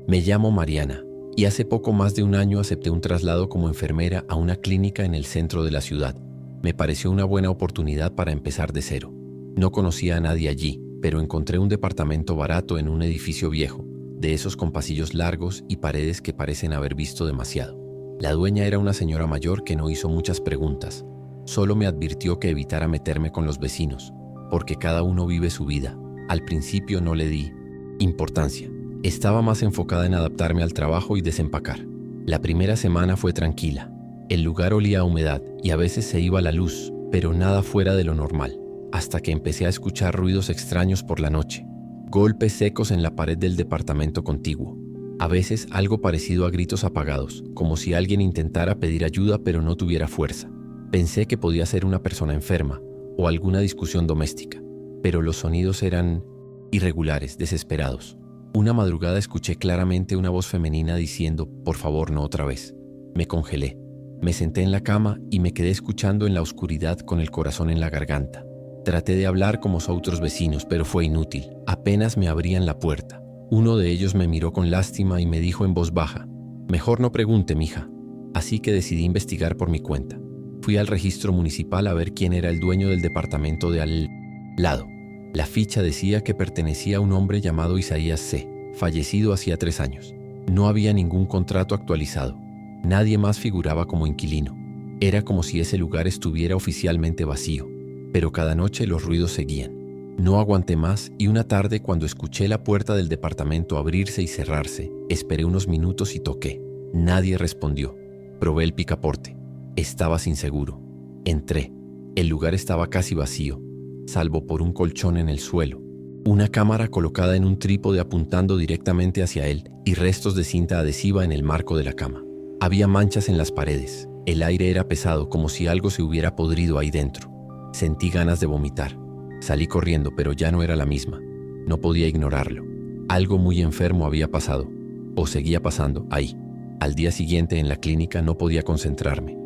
Me llamo Mariana y hace poco más de un año acepté un traslado como enfermera a una clínica en el centro de la ciudad. Me pareció una buena oportunidad para empezar de cero. No conocía a nadie allí, pero encontré un departamento barato en un edificio viejo, de esos con pasillos largos y paredes que parecen haber visto demasiado. La dueña era una señora mayor que no hizo muchas preguntas. Solo me advirtió que evitara meterme con los vecinos, porque cada uno vive su vida. Al principio no le di importancia. Estaba más enfocada en adaptarme al trabajo y desempacar. La primera semana fue tranquila. El lugar olía a humedad y a veces se iba la luz, pero nada fuera de lo normal, hasta que empecé a escuchar ruidos extraños por la noche. Golpes secos en la pared del departamento contiguo. A veces algo parecido a gritos apagados, como si alguien intentara pedir ayuda pero no tuviera fuerza. Pensé que podía ser una persona enferma o alguna discusión doméstica, pero los sonidos eran irregulares, desesperados. Una madrugada escuché claramente una voz femenina diciendo, por favor, no otra vez. Me congelé. Me senté en la cama y me quedé escuchando en la oscuridad con el corazón en la garganta. Traté de hablar como otros vecinos, pero fue inútil. Apenas me abrían la puerta. Uno de ellos me miró con lástima y me dijo en voz baja, mejor no pregunte, mija. Así que decidí investigar por mi cuenta. Fui al registro municipal a ver quién era el dueño del departamento de al lado. La ficha decía que pertenecía a un hombre llamado Isaías C., fallecido hacía 3 años. No había ningún contrato actualizado. Nadie más figuraba como inquilino. Era como si ese lugar estuviera oficialmente vacío, pero cada noche los ruidos seguían. No aguanté más y una tarde, cuando escuché la puerta del departamento abrirse y cerrarse, esperé unos minutos y toqué. Nadie respondió. Probé el picaporte. Estaba sin seguro. Entré. El lugar estaba casi vacío, salvo por un colchón en el suelo, una cámara colocada en un trípode apuntando directamente hacia él y restos de cinta adhesiva en el marco de la cama. Había manchas en las paredes. El aire era pesado, como si algo se hubiera podrido ahí dentro. Sentí ganas de vomitar. Salí corriendo, pero ya no era la misma. No podía ignorarlo. Algo muy enfermo había pasado, o seguía pasando, ahí. Al día siguiente en la clínica no podía concentrarme.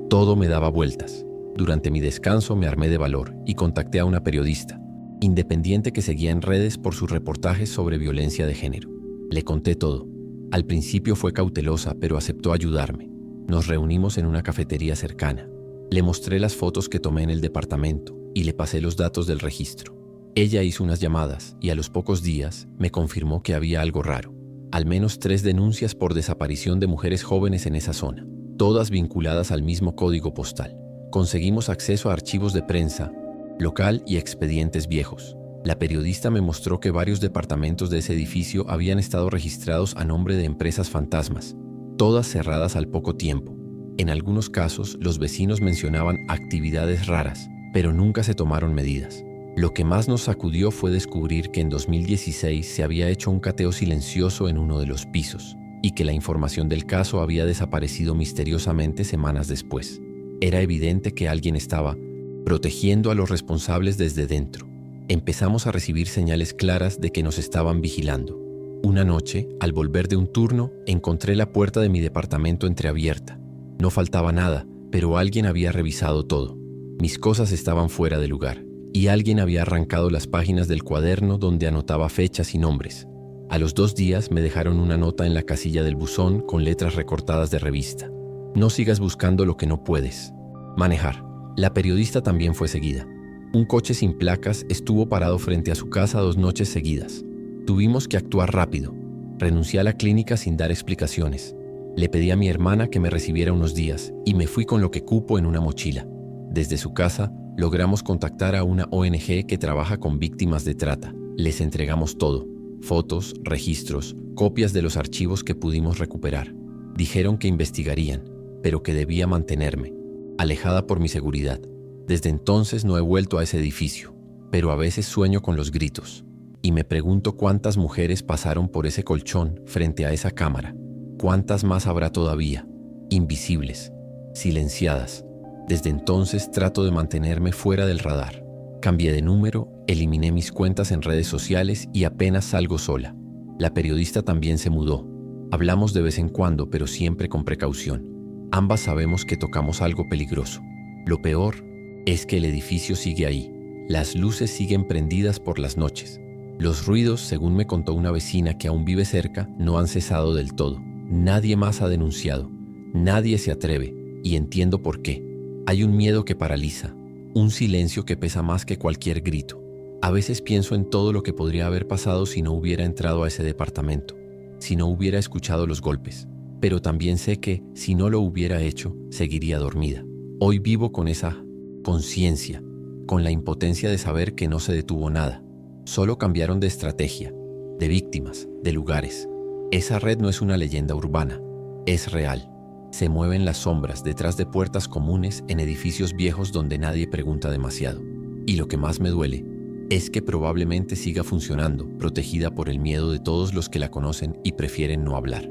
Todo me daba vueltas. Durante mi descanso me armé de valor y contacté a una periodista independiente que seguía en redes por sus reportajes sobre violencia de género. Le conté todo. Al principio fue cautelosa, pero aceptó ayudarme. Nos reunimos en una cafetería cercana. Le mostré las fotos que tomé en el departamento y le pasé los datos del registro. Ella hizo unas llamadas y a los pocos días me confirmó que había algo raro. Al menos 3 denuncias por desaparición de mujeres jóvenes en esa zona, todas vinculadas al mismo código postal. Conseguimos acceso a archivos de prensa local y expedientes viejos. La periodista me mostró que varios departamentos de ese edificio habían estado registrados a nombre de empresas fantasmas, todas cerradas al poco tiempo. En algunos casos, los vecinos mencionaban actividades raras, pero nunca se tomaron medidas. Lo que más nos sacudió fue descubrir que en 2016 se había hecho un cateo silencioso en uno de los pisos y que la información del caso había desaparecido misteriosamente semanas después. Era evidente que alguien estaba protegiendo a los responsables desde dentro. Empezamos a recibir señales claras de que nos estaban vigilando. Una noche, al volver de un turno, encontré la puerta de mi departamento entreabierta. No faltaba nada, pero alguien había revisado todo. Mis cosas estaban fuera de lugar, y alguien había arrancado las páginas del cuaderno donde anotaba fechas y nombres. A los 2 días me dejaron una nota en la casilla del buzón con letras recortadas de revista. No sigas buscando lo que no puedes. Manejar. La periodista también fue seguida. Un coche sin placas estuvo parado frente a su casa 2 noches seguidas. Tuvimos que actuar rápido. Renuncié a la clínica sin dar explicaciones. Le pedí a mi hermana que me recibiera unos días y me fui con lo que cupo en una mochila. Desde su casa logramos contactar a una ONG que trabaja con víctimas de trata. Les entregamos todo: fotos, registros, copias de los archivos que pudimos recuperar. Dijeron que investigarían, pero que debía mantenerme alejada por mi seguridad. Desde entonces no he vuelto a ese edificio, pero a veces sueño con los gritos y me pregunto cuántas mujeres pasaron por ese colchón frente a esa cámara. ¿Cuántas más habrá todavía? Invisibles, silenciadas. Desde entonces trato de mantenerme fuera del radar. Cambié de número, eliminé mis cuentas en redes sociales y apenas salgo sola. La periodista también se mudó. Hablamos de vez en cuando, pero siempre con precaución. Ambas sabemos que tocamos algo peligroso. Lo peor es que el edificio sigue ahí. Las luces siguen prendidas por las noches. Los ruidos, según me contó una vecina que aún vive cerca, no han cesado del todo. Nadie más ha denunciado, nadie se atreve, y entiendo por qué. Hay un miedo que paraliza, un silencio que pesa más que cualquier grito. A veces pienso en todo lo que podría haber pasado si no hubiera entrado a ese departamento, si no hubiera escuchado los golpes. Pero también sé que, si no lo hubiera hecho, seguiría dormida. Hoy vivo con esa conciencia, con la impotencia de saber que no se detuvo nada. Solo cambiaron de estrategia, de víctimas, de lugares. Esa red no es una leyenda urbana, es real. Se mueven las sombras detrás de puertas comunes en edificios viejos donde nadie pregunta demasiado. Y lo que más me duele es que probablemente siga funcionando, protegida por el miedo de todos los que la conocen y prefieren no hablar.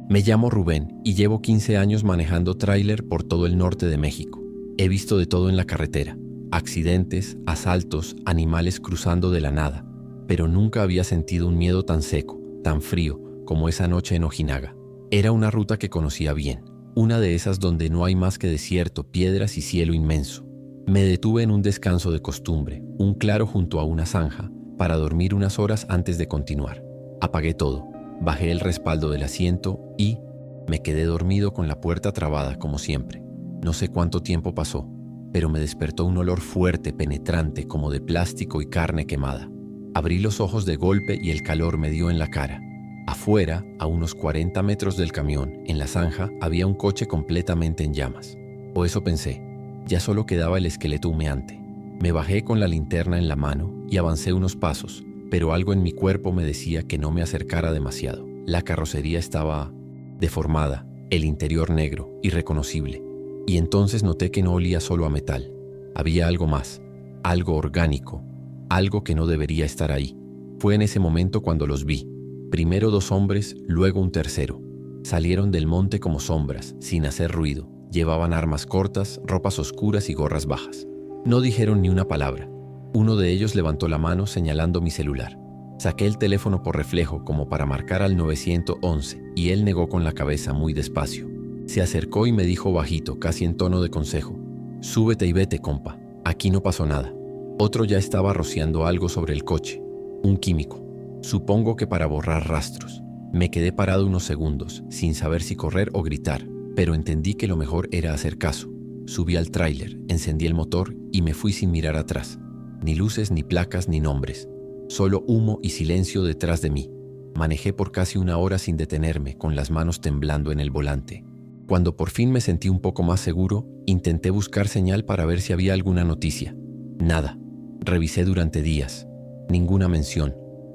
Me llamo Rubén y llevo 15 años manejando tráiler por todo el norte de México. He visto de todo en la carretera, accidentes, asaltos, animales cruzando de la nada, pero nunca había sentido un miedo tan seco, tan frío, como esa noche en Ojinaga. Era una ruta que conocía bien, una de esas donde no hay más que desierto, piedras y cielo inmenso. Me detuve en un descanso de costumbre, un claro junto a una zanja, para dormir unas horas antes de continuar. Apagué todo, bajé el respaldo del asiento y me quedé dormido con la puerta trabada como siempre. No sé cuánto tiempo pasó, pero me despertó un olor fuerte, penetrante, como de plástico y carne quemada. Abrí los ojos de golpe y el calor me dio en la cara. Afuera, a unos 40 metros del camión, en la zanja, había un coche completamente en llamas. O eso pensé. Ya solo quedaba el esqueleto humeante. Me bajé con la linterna en la mano y avancé unos pasos, pero algo en mi cuerpo me decía que no me acercara demasiado. La carrocería estaba deformada, el interior negro, irreconocible. Y entonces noté que no olía solo a metal. Había algo más, algo orgánico, algo que no debería estar ahí. Fue en ese momento cuando los vi. Primero 2 hombres, luego un tercero. Salieron del monte como sombras, sin hacer ruido. Llevaban armas cortas, ropas oscuras y gorras bajas. No dijeron ni una palabra. Uno de ellos levantó la mano señalando mi celular. Saqué el teléfono por reflejo como para marcar al 911 y él negó con la cabeza muy despacio. Se acercó y me dijo bajito, casi en tono de consejo: «Súbete y vete, compa. Aquí no pasó nada». Otro ya estaba rociando algo sobre el coche. Un químico. Supongo que para borrar rastros. Me quedé parado unos segundos, sin saber si correr o gritar, pero entendí que lo mejor era hacer caso. Subí al tráiler, encendí el motor y me fui sin mirar atrás. Ni luces, ni placas, ni nombres. Solo humo y silencio detrás de mí. Manejé por casi 1 hora sin detenerme, con las manos temblando en el volante. Cuando por fin me sentí un poco más seguro, intenté buscar señal para ver si había alguna noticia. Nada. Revisé durante días. Ninguna mención,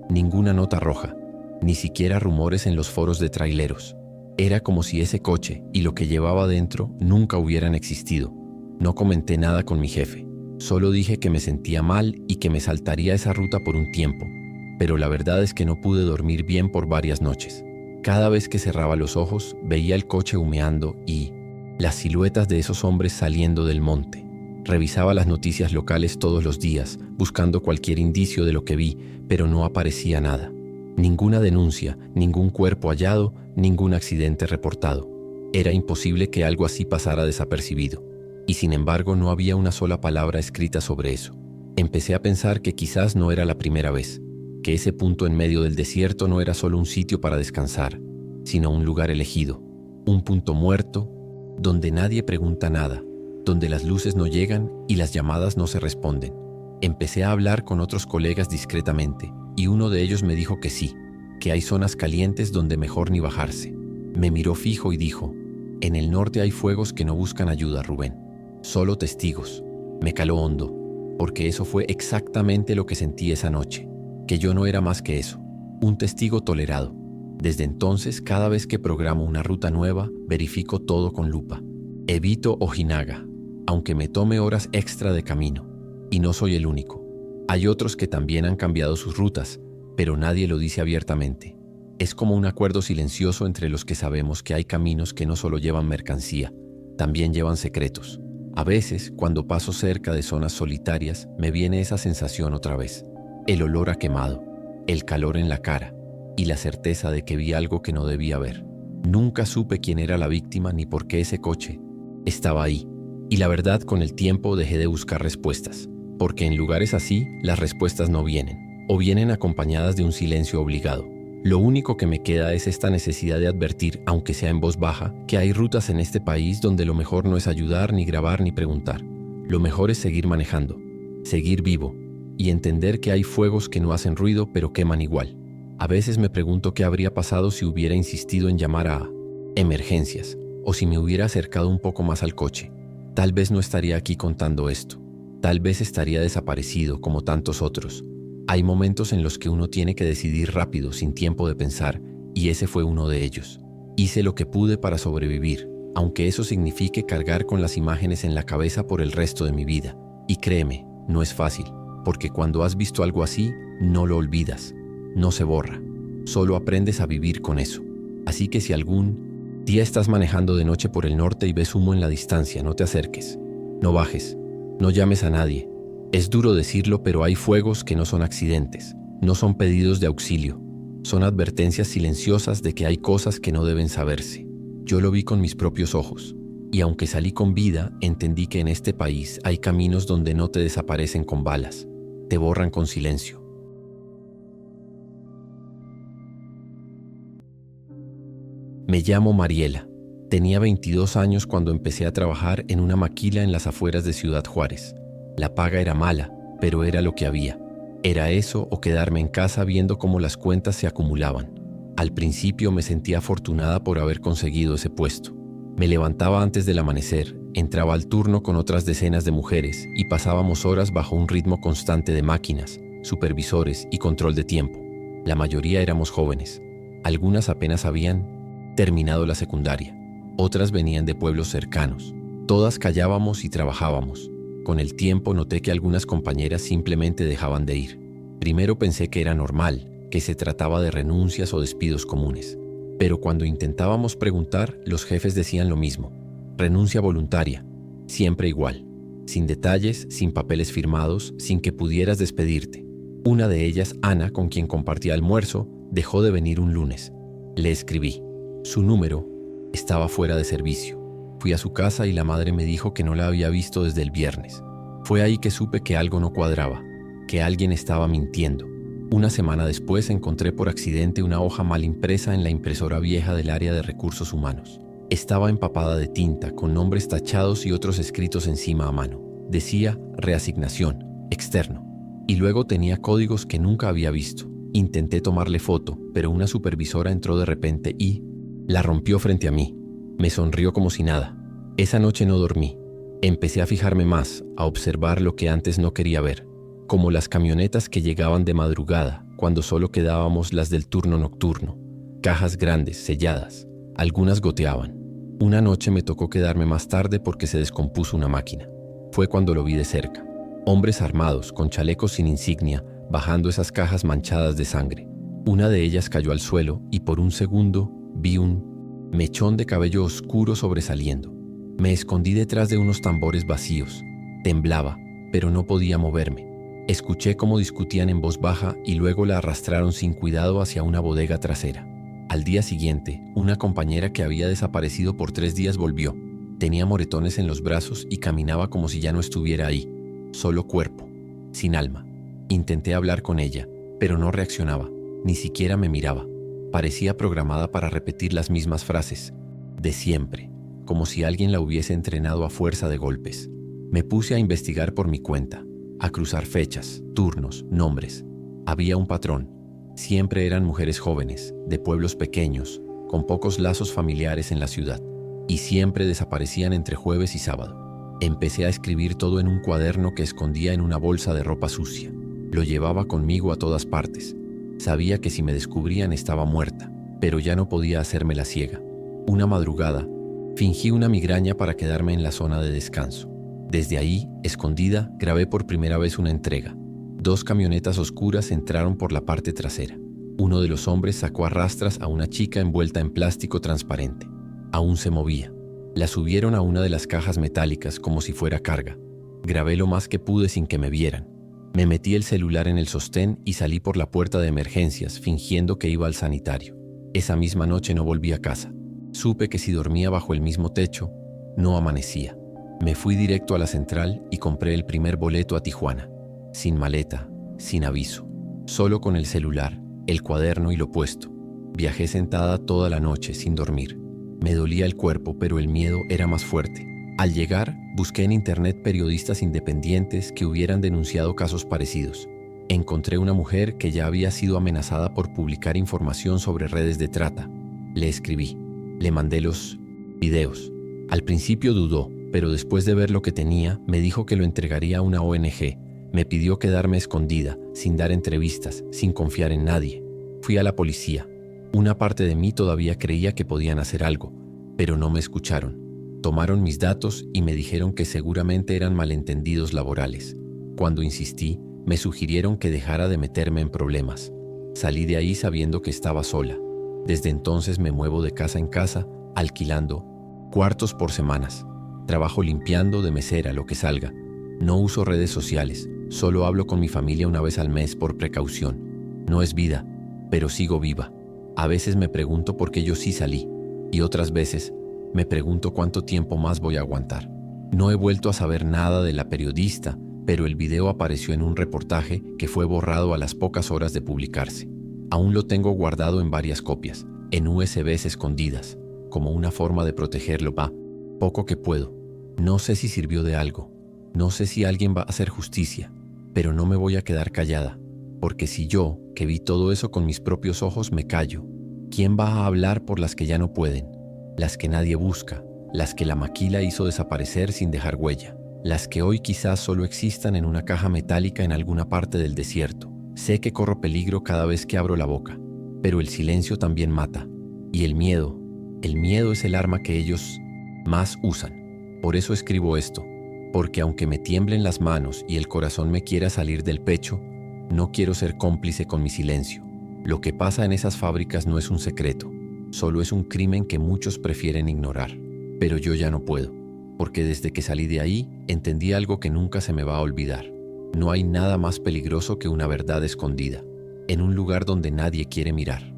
ninguna nota roja, ni siquiera rumores en los foros de traileros. Era como si ese coche y lo que llevaba dentro nunca hubieran existido. No comenté nada con mi jefe. Solo dije que me sentía mal y que me saltaría esa ruta por un tiempo. Pero la verdad es que no pude dormir bien por varias noches. Cada vez que cerraba los ojos, veía el coche humeando y las siluetas de esos hombres saliendo del monte. Revisaba las noticias locales todos los días, buscando cualquier indicio de lo que vi, pero no aparecía nada. Ninguna denuncia, ningún cuerpo hallado, ningún accidente reportado. Era imposible que algo así pasara desapercibido. Y sin embargo no había una sola palabra escrita sobre eso. Empecé a pensar que quizás no era la primera vez, que ese punto en medio del desierto no era solo un sitio para descansar, sino un lugar elegido, un punto muerto, donde nadie pregunta nada, donde las luces no llegan y las llamadas no se responden. Empecé a hablar con otros colegas discretamente, y uno de ellos me dijo que sí, que hay zonas calientes donde mejor ni bajarse. Me miró fijo y dijo: «En el norte hay fuegos que no buscan ayuda, Rubén, solo testigos». Me caló hondo, porque eso fue exactamente lo que sentí esa noche, que yo no era más que eso, un testigo tolerado. Desde entonces, cada vez que programo una ruta nueva, verifico todo con lupa. Evito Ojinaga, aunque me tome horas extra de camino. Y no soy el único. Hay otros que también han cambiado sus rutas, pero nadie lo dice abiertamente. Es como un acuerdo silencioso entre los que sabemos que hay caminos que no solo llevan mercancía, también llevan secretos. A veces, cuando paso cerca de zonas solitarias, me viene esa sensación otra vez. El olor a quemado, el calor en la cara y la certeza de que vi algo que no debía ver. Nunca supe quién era la víctima ni por qué ese coche estaba ahí, Y la verdad, con el tiempo dejé de buscar respuestas, porque en lugares así las respuestas no vienen, o vienen acompañadas de un silencio obligado. Lo único que me queda es esta necesidad de advertir, aunque sea en voz baja, que hay rutas en este país donde lo mejor no es ayudar, ni grabar, ni preguntar. Lo mejor es seguir manejando, seguir vivo, y entender que hay fuegos que no hacen ruido pero queman igual. A veces me pregunto qué habría pasado si hubiera insistido en llamar a emergencias, o si me hubiera acercado un poco más al coche. Tal vez no estaría aquí contando esto. Tal vez estaría desaparecido como tantos otros. Hay momentos en los que uno tiene que decidir rápido, sin tiempo de pensar, y ese fue uno de ellos. Hice lo que pude para sobrevivir, aunque eso signifique cargar con las imágenes en la cabeza por el resto de mi vida. Y créeme, no es fácil, porque cuando has visto algo así, no lo olvidas, no se borra, solo aprendes a vivir con eso. Así que si algún día estás manejando de noche por el norte y ves humo en la distancia, no te acerques, no bajes, no llames a nadie. Es duro decirlo, pero hay fuegos que no son accidentes, no son pedidos de auxilio, son advertencias silenciosas de que hay cosas que no deben saberse. Yo lo vi con mis propios ojos, y aunque salí con vida, entendí que en este país hay caminos donde no te desaparecen con balas, te borran con silencio. Me llamo Mariela. Tenía 22 años cuando empecé a trabajar en una maquila en las afueras de Ciudad Juárez. La paga era mala, pero era lo que había. Era eso o quedarme en casa viendo cómo las cuentas se acumulaban. Al principio me sentía afortunada por haber conseguido ese puesto. Me levantaba antes del amanecer, entraba al turno con otras decenas de mujeres y pasábamos horas bajo un ritmo constante de máquinas, supervisores y control de tiempo. La mayoría éramos jóvenes. Algunas apenas habían terminado la secundaria. Otras venían de pueblos cercanos. Todas callábamos y trabajábamos. Con el tiempo noté que algunas compañeras simplemente dejaban de ir. Primero pensé que era normal, que se trataba de renuncias o despidos comunes. Pero cuando intentábamos preguntar, los jefes decían lo mismo. Renuncia voluntaria, siempre igual. Sin detalles, sin papeles firmados, sin que pudieras despedirte. Una de ellas, Ana, con quien compartía almuerzo, dejó de venir un lunes. Le escribí. Su número estaba fuera de servicio. Fui a su casa y la madre me dijo que no la había visto desde el viernes. Fue ahí que supe que algo no cuadraba, que alguien estaba mintiendo. Una semana después encontré por accidente una hoja mal impresa en la impresora vieja del área de recursos humanos. Estaba empapada de tinta, con nombres tachados y otros escritos encima a mano. Decía reasignación, externo. Y luego tenía códigos que nunca había visto. Intenté tomarle foto, pero una supervisora entró de repente y la rompió frente a mí. Me sonrió como si nada. Esa noche no dormí. Empecé a fijarme más, a observar lo que antes no quería ver, como las camionetas que llegaban de madrugada, cuando solo quedábamos las del turno nocturno. Cajas grandes, selladas. Algunas goteaban. Una noche me tocó quedarme más tarde porque se descompuso una máquina. Fue cuando lo vi de cerca. Hombres armados, con chalecos sin insignia, bajando esas cajas manchadas de sangre. Una de ellas cayó al suelo y por un segundo vi un mechón de cabello oscuro sobresaliendo. Me escondí detrás de unos tambores vacíos. Temblaba, pero no podía moverme. Escuché cómo discutían en voz baja y luego la arrastraron sin cuidado hacia una bodega trasera. Al día siguiente, una compañera que había desaparecido por 3 días volvió. Tenía moretones en los brazos y caminaba como si ya no estuviera ahí. Solo cuerpo, sin alma. Intenté hablar con ella, pero no reaccionaba. Ni siquiera me miraba. Parecía programada para repetir las mismas frases, de siempre, como si alguien la hubiese entrenado a fuerza de golpes. Me puse a investigar por mi cuenta, a cruzar fechas, turnos, nombres. Había un patrón. Siempre eran mujeres jóvenes, de pueblos pequeños, con pocos lazos familiares en la ciudad, y siempre desaparecían entre jueves y sábado. Empecé a escribir todo en un cuaderno que escondía en una bolsa de ropa sucia. Lo llevaba conmigo a todas partes. Sabía que si me descubrían estaba muerta, pero ya no podía hacerme la ciega. Una madrugada, fingí una migraña para quedarme en la zona de descanso. Desde ahí, escondida, grabé por primera vez una entrega. 2 camionetas oscuras entraron por la parte trasera. Uno de los hombres sacó a rastras a una chica envuelta en plástico transparente. Aún se movía. La subieron a una de las cajas metálicas como si fuera carga. Grabé lo más que pude sin que me vieran. Me metí el celular en el sostén y salí por la puerta de emergencias, fingiendo que iba al sanitario. Esa misma noche no volví a casa. Supe que si dormía bajo el mismo techo, no amanecía. Me fui directo a la central y compré el primer boleto a Tijuana, sin maleta, sin aviso, solo con el celular, el cuaderno y lo puesto. Viajé sentada toda la noche sin dormir. Me dolía el cuerpo, pero el miedo era más fuerte. Al llegar, busqué en internet periodistas independientes que hubieran denunciado casos parecidos. Encontré una mujer que ya había sido amenazada por publicar información sobre redes de trata. Le escribí, le mandé los videos. Al principio dudó, pero después de ver lo que tenía, me dijo que lo entregaría a una ONG. Me pidió quedarme escondida, sin dar entrevistas, sin confiar en nadie. Fui a la policía. Una parte de mí todavía creía que podían hacer algo, pero no me escucharon. Tomaron mis datos y me dijeron que seguramente eran malentendidos laborales. Cuando insistí, me sugirieron que dejara de meterme en problemas. Salí de ahí sabiendo que estaba sola. Desde entonces me muevo de casa en casa, alquilando cuartos por semanas. Trabajo limpiando, de mesera, lo que salga. No uso redes sociales, solo hablo con mi familia una vez al mes por precaución. No es vida, pero sigo viva. A veces me pregunto por qué yo sí salí, y otras veces me pregunto cuánto tiempo más voy a aguantar. No he vuelto a saber nada de la periodista, pero el video apareció en un reportaje que fue borrado a las pocas horas de publicarse. Aún lo tengo guardado en varias copias, en USBs escondidas, como una forma de protegerlo. Poco que puedo. No sé si sirvió de algo. No sé si alguien va a hacer justicia, pero no me voy a quedar callada, porque si yo, que vi todo eso con mis propios ojos, me callo, ¿quién va a hablar por las que ya no pueden? Las que nadie busca, las que la maquila hizo desaparecer sin dejar huella, las que hoy quizás solo existan en una caja metálica en alguna parte del desierto. Sé que corro peligro cada vez que abro la boca, pero el silencio también mata. Y el miedo es el arma que ellos más usan. Por eso escribo esto, porque aunque me tiemblen las manos y el corazón me quiera salir del pecho, no quiero ser cómplice con mi silencio. Lo que pasa en esas fábricas no es un secreto, solo es un crimen que muchos prefieren ignorar. Pero yo ya no puedo, porque desde que salí de ahí entendí algo que nunca se me va a olvidar. No hay nada más peligroso que una verdad escondida, en un lugar donde nadie quiere mirar.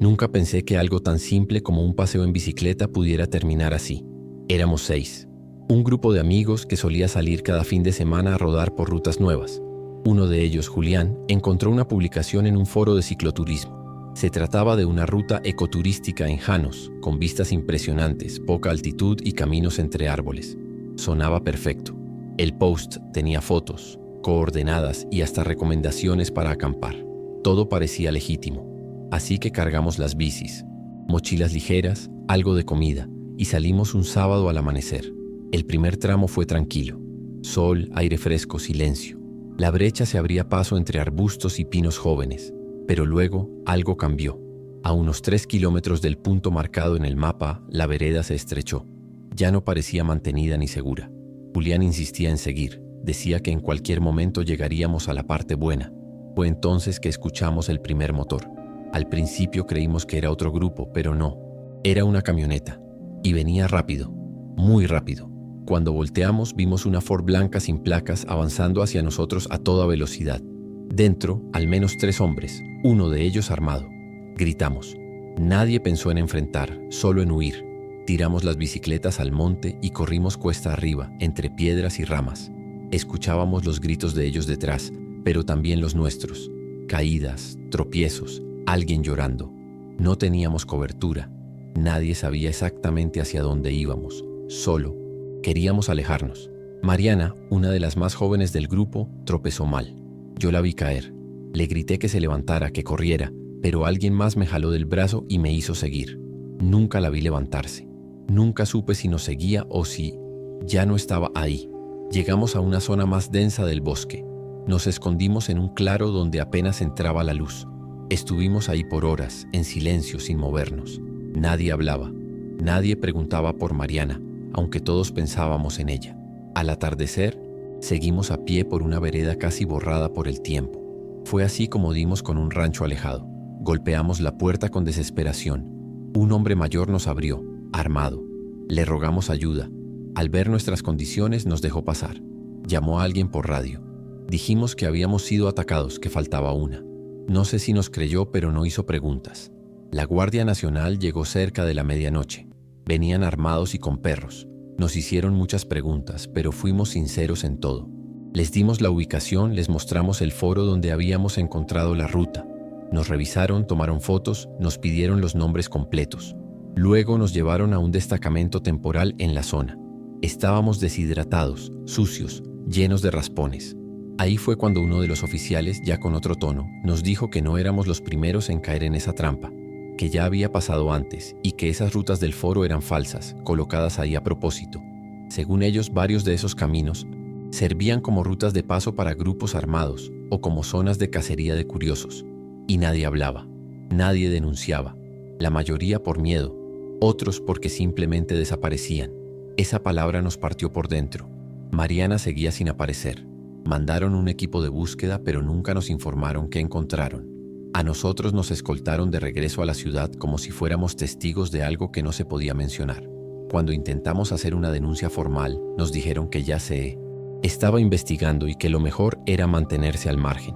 Nunca pensé que algo tan simple como un paseo en bicicleta pudiera terminar así. Éramos 6. Un grupo de amigos que solía salir cada fin de semana a rodar por rutas nuevas. Uno de ellos, Julián, encontró una publicación en un foro de cicloturismo. Se trataba de una ruta ecoturística en Janos, con vistas impresionantes, poca altitud y caminos entre árboles. Sonaba perfecto. El post tenía fotos, coordenadas y hasta recomendaciones para acampar. Todo parecía legítimo. Así que cargamos las bicis, mochilas ligeras, algo de comida, y salimos un sábado al amanecer. El primer tramo fue tranquilo. Sol, aire fresco, silencio. La brecha se abría paso entre arbustos y pinos jóvenes, pero luego algo cambió. A unos 3 kilómetros del punto marcado en el mapa, la vereda se estrechó. Ya no parecía mantenida ni segura. Julián insistía en seguir. Decía que en cualquier momento llegaríamos a la parte buena. Fue entonces que escuchamos el primer motor. Al principio creímos que era otro grupo, pero no. Era una camioneta. Y venía rápido, muy rápido. Cuando volteamos vimos una Ford blanca sin placas avanzando hacia nosotros a toda velocidad. Dentro, al menos 3 hombres, uno de ellos armado. Gritamos. Nadie pensó en enfrentar, solo en huir. Tiramos las bicicletas al monte y corrimos cuesta arriba, entre piedras y ramas. Escuchábamos los gritos de ellos detrás, pero también los nuestros. Caídas, tropiezos, alguien llorando. No teníamos cobertura. Nadie sabía exactamente hacia dónde íbamos. Solo queríamos alejarnos. Mariana, una de las más jóvenes del grupo, tropezó mal. Yo la vi caer. Le grité que se levantara, que corriera, pero alguien más me jaló del brazo y me hizo seguir. Nunca la vi levantarse. Nunca supe si nos seguía o si ya no estaba ahí. Llegamos a una zona más densa del bosque. Nos escondimos en un claro donde apenas entraba la luz. Estuvimos ahí por horas, en silencio, sin movernos. Nadie hablaba. Nadie preguntaba por Mariana, aunque todos pensábamos en ella. Al atardecer, seguimos a pie por una vereda casi borrada por el tiempo. Fue así como dimos con un rancho alejado. Golpeamos la puerta con desesperación. Un hombre mayor nos abrió, armado. Le rogamos ayuda. Al ver nuestras condiciones, nos dejó pasar. Llamó a alguien por radio. Dijimos que habíamos sido atacados, que faltaba una. No sé si nos creyó, pero no hizo preguntas. La Guardia Nacional llegó cerca de la medianoche. Venían armados y con perros. Nos hicieron muchas preguntas, pero fuimos sinceros en todo. Les dimos la ubicación, les mostramos el foro donde habíamos encontrado la ruta. Nos revisaron, tomaron fotos, nos pidieron los nombres completos. Luego nos llevaron a un destacamento temporal en la zona. Estábamos deshidratados, sucios, llenos de raspones. Ahí fue cuando uno de los oficiales, ya con otro tono, nos dijo que no éramos los primeros en caer en esa trampa, que ya había pasado antes y que esas rutas del foro eran falsas, colocadas ahí a propósito. Según ellos, varios de esos caminos servían como rutas de paso para grupos armados o como zonas de cacería de curiosos. Y nadie hablaba, nadie denunciaba, la mayoría por miedo, otros porque simplemente desaparecían. Esa palabra nos partió por dentro. Mariana seguía sin aparecer. Mandaron un equipo de búsqueda, pero nunca nos informaron qué encontraron. A nosotros nos escoltaron de regreso a la ciudad como si fuéramos testigos de algo que no se podía mencionar. Cuando intentamos hacer una denuncia formal, nos dijeron que ya se estaba investigando y que lo mejor era mantenerse al margen.